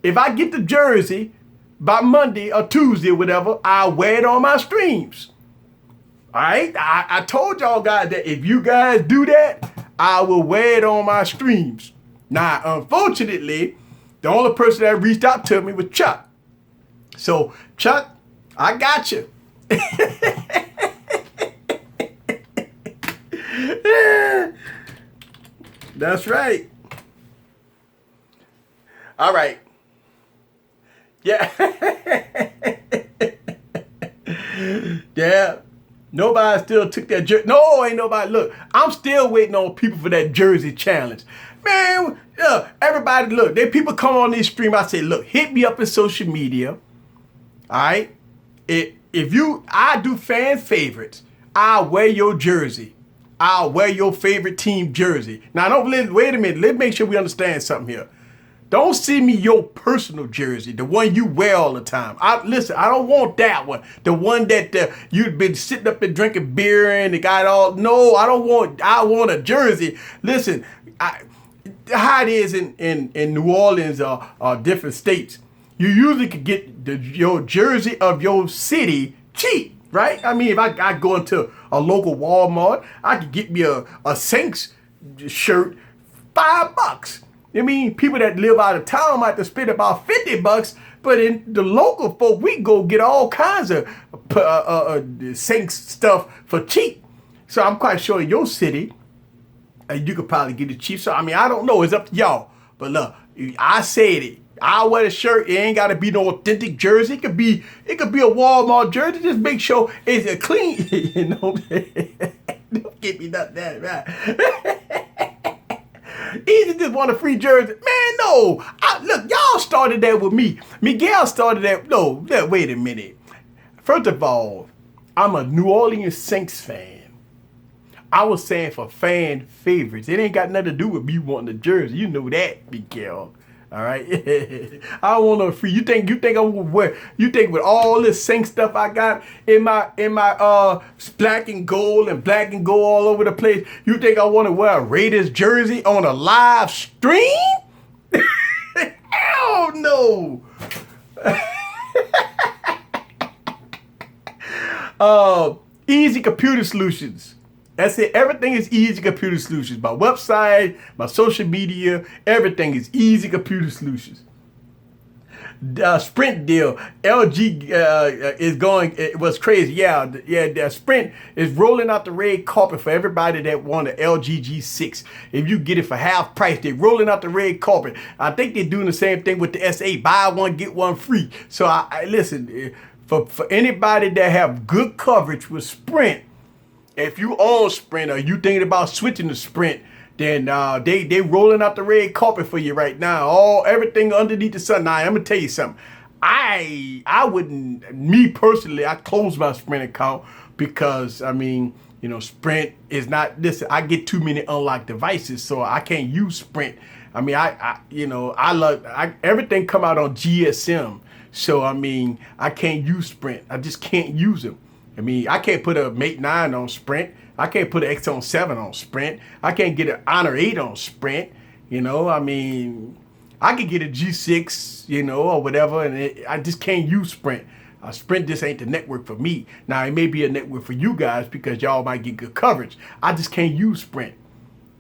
if I get the jersey by Monday or Tuesday or whatever, I'll wear it on my streams. All right? I told y'all guys that if you guys do that, I will wear it on my streams. Now, unfortunately, the only person that reached out to me was Chuck. So, Chuck, I got you. That's right. All right. Yeah. Yeah. Nobody still took that jersey. No, ain't nobody. Look, I'm still waiting on people for that jersey challenge. Man, everybody, look, people come on this stream. I say, look, hit me up in social media. All right. I do fan favorites. I'll wear your jersey. I'll wear your favorite team jersey. Now, wait a minute. Let's make sure we understand something here. Don't send me your personal jersey, the one you wear all the time. Listen, I don't want that one. The one that you've been sitting up and drinking beer and it got all. No, I want a jersey. Listen, how it is in New Orleans or different states, you usually could get your jersey of your city cheap, right? I mean, if I go into a local Walmart, I could get me a Saints shirt, $5. I mean, people that live out of town might have to spend about $50, but in the local folk, we go get all kinds of Saints stuff for cheap. So I'm quite sure in your city, you could probably get it cheap. So, I mean, I don't know. It's up to y'all. But look, I said it. I'll wear the shirt. It ain't got to be no authentic jersey. It could be a Walmart jersey. Just make sure it's a clean. You know, don't give me nothing, right? Easy just want a free jersey. Man, no. Look, y'all started that with me. Miguel started that. No, wait a minute. First of all, I'm a New Orleans Saints fan. I was saying for fan favorites. It ain't got nothing to do with me wanting a jersey. You know that, Miguel. All right. I don't want no free. You think I'm gonna wear? You think with all this Saints stuff I got in my black and gold all over the place, you think I want to wear a Raiders jersey on a live stream? Hell no. Easy Computer Solutions. That's it. Everything is Easy Computer Solutions. My website, my social media, everything is Easy Computer Solutions. Sprint deal. LG is going. It was crazy. Yeah. The Sprint is rolling out the red carpet for everybody that want an LG G6. If you get it for half price, they're rolling out the red carpet. I think they're doing the same thing with the S8. Buy one get one free. So I listen. For anybody that have good coverage with Sprint. If you own Sprint or you thinking about switching to Sprint, then they rolling out the red carpet for you right now. Everything underneath the sun. Now, I'm gonna tell you something. I wouldn't, me personally, I closed my Sprint account because I mean, you know, Sprint is not. Listen, I get too many unlocked devices, so I can't use Sprint. I mean, everything come out on GSM, so I mean, I can't use Sprint. I just can't use them. I mean, I can't put a Mate 9 on Sprint. I can't put an Exxon 7 on Sprint. I can't get an Honor 8 on Sprint. You know, I mean, I could get a G6, you know, or whatever, and I just can't use Sprint. Sprint just ain't the network for me. Now, it may be a network for you guys because y'all might get good coverage. I just can't use Sprint.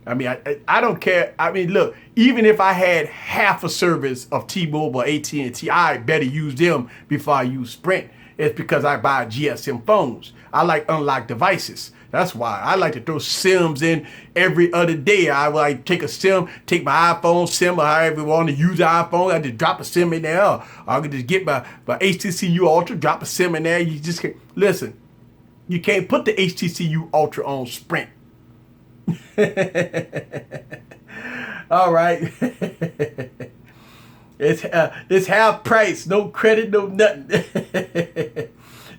I mean, I don't care. I mean, look, even if I had half a service of T-Mobile or AT&T, I better use them before I use Sprint. It's because I buy GSM phones. I like unlocked devices. That's why I like to throw SIMs in every other day. I like take a SIM, take my iPhone SIM, or however you want to use the iPhone. I just drop a SIM in there. Or I could just get my HTCU Ultra, drop a SIM in there. You just can't. Listen, you can't put the HTCU Ultra on Sprint. All right. It's half price, no credit, no nothing.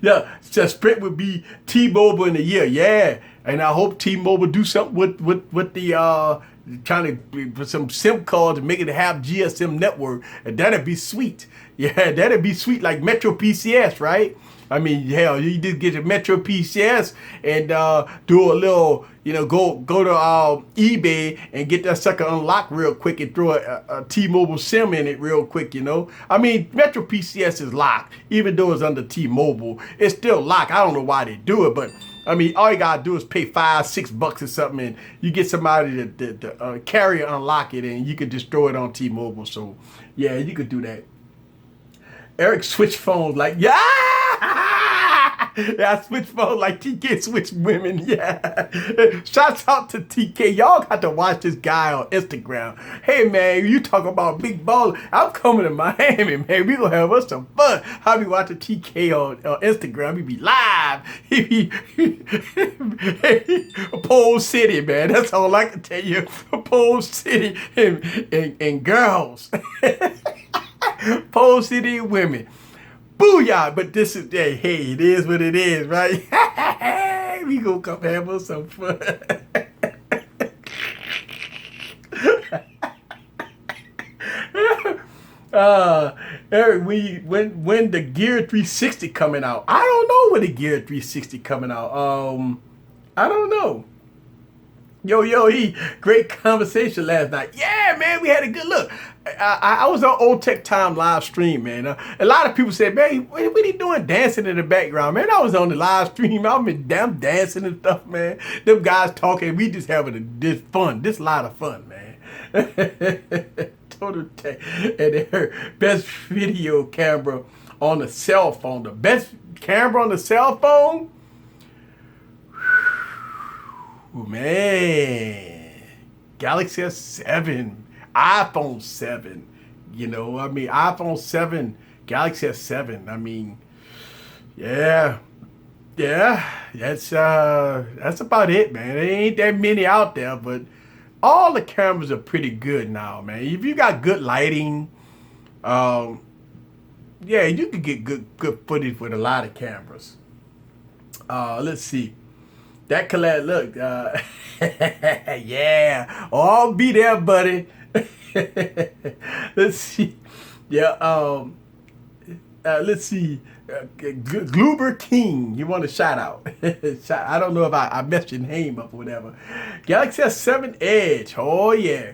Yeah, so Sprint would be T-Mobile in a year, yeah. And I hope T-Mobile do something with the trying to put some SIM cards and make it have GSM network, and that'd be sweet. Yeah, that'd be sweet like Metro PCS, right? I mean, hell, you just get a Metro PCS and do a little, go to eBay and get that sucker unlocked real quick and throw a T-Mobile SIM in it real quick, I mean, Metro PCS is locked, even though it's under T-Mobile. It's still locked. I don't know why they do it, but I mean, all you gotta do is pay $5-6 or something, and you get somebody to carrier unlock it, and you could just throw it on T-Mobile. So, yeah, you could do that. Eric switched phones like, yeah! Yeah, I switch phones like TK switch women. Yeah. Shouts out to TK. Y'all got to watch this guy on Instagram. Hey, man, you talk about big baller. I'm coming to Miami, man. We gonna have us some fun. I be watching TK on Instagram. He be live. He be Pole City, man. That's all I can tell you. Pole City and girls. Pole City women. Booyah! But this is, hey, it is what it is, right? We gonna come have us some fun. Eric, when the Gear 360 coming out? I don't know when the Gear 360 coming out. I don't know. Yo, great conversation last night. Yeah, man, we had a good look. I was on Old Tech Time live stream, man. A lot of people said, man, what are you doing dancing in the background? Man, I was on the live stream. I'm dancing and stuff, man. Them guys talking. We just having this fun. This lot of fun, man. Total Tech. And their best video camera on the cell phone. The best camera on the cell phone? Ooh, man, Galaxy S7, iPhone 7, I mean, iPhone 7, Galaxy S7, I mean, yeah, that's about it, man. There ain't that many out there, but all the cameras are pretty good now, man. If you got good lighting, yeah, you can get good footage with a lot of cameras. Let's see. That collab, look, yeah, I'll be there, buddy. Let's see, yeah, let's see, Gloober King, you want a shout out? I don't know if I messed your name up or whatever. Galaxy S7 Edge, oh yeah,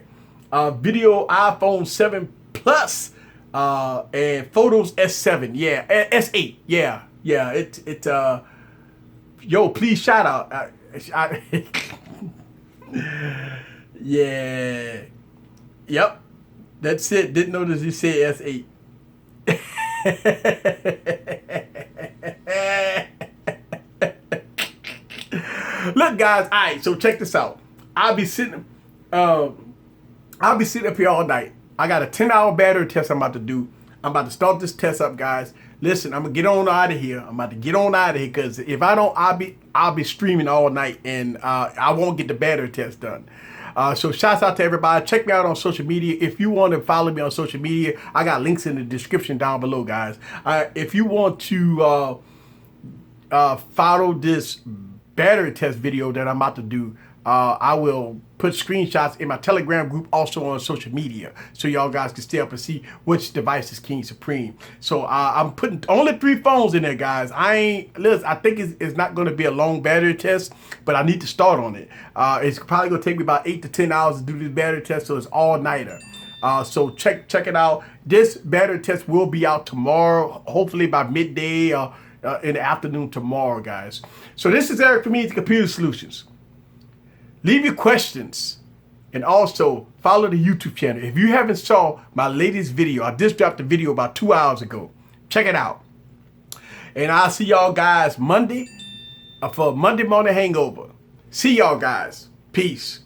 video iPhone 7 Plus, and photos S7, yeah, S8, yeah, yo, please shout out. Yeah. Yep. That's it. Didn't notice you said S8. Look, guys. All right. So check this out. I'll be sitting up here all night. I got a 10-hour battery test I'm about to do. I'm about to start this test up, guys. Listen, I'm gonna get on out of here. I'm about to get on out of here because if I don't, I'll be streaming all night and I won't get the battery test done. So shouts out to everybody. Check me out on social media. If you want to follow me on social media, I got links in the description down below, guys. If you want to follow this battery test video that I'm about to do, I will put screenshots in my Telegram group, also on social media, so y'all guys can stay up and see which device is King Supreme. So I'm putting only 3 phones in there, guys. I think it's not going to be a long battery test, but I need to start on it. It's probably going to take me about 8 to 10 hours to do this battery test, so it's all-nighter. So check it out. This battery test will be out tomorrow, hopefully by midday or in the afternoon tomorrow, guys. So this is Eric from Easy Computer Solutions. Leave your questions and also follow the YouTube channel. If you haven't saw my latest video, I just dropped a video about 2 hours ago. Check it out. And I'll see y'all guys Monday for Monday Morning Hangover. See y'all guys. Peace.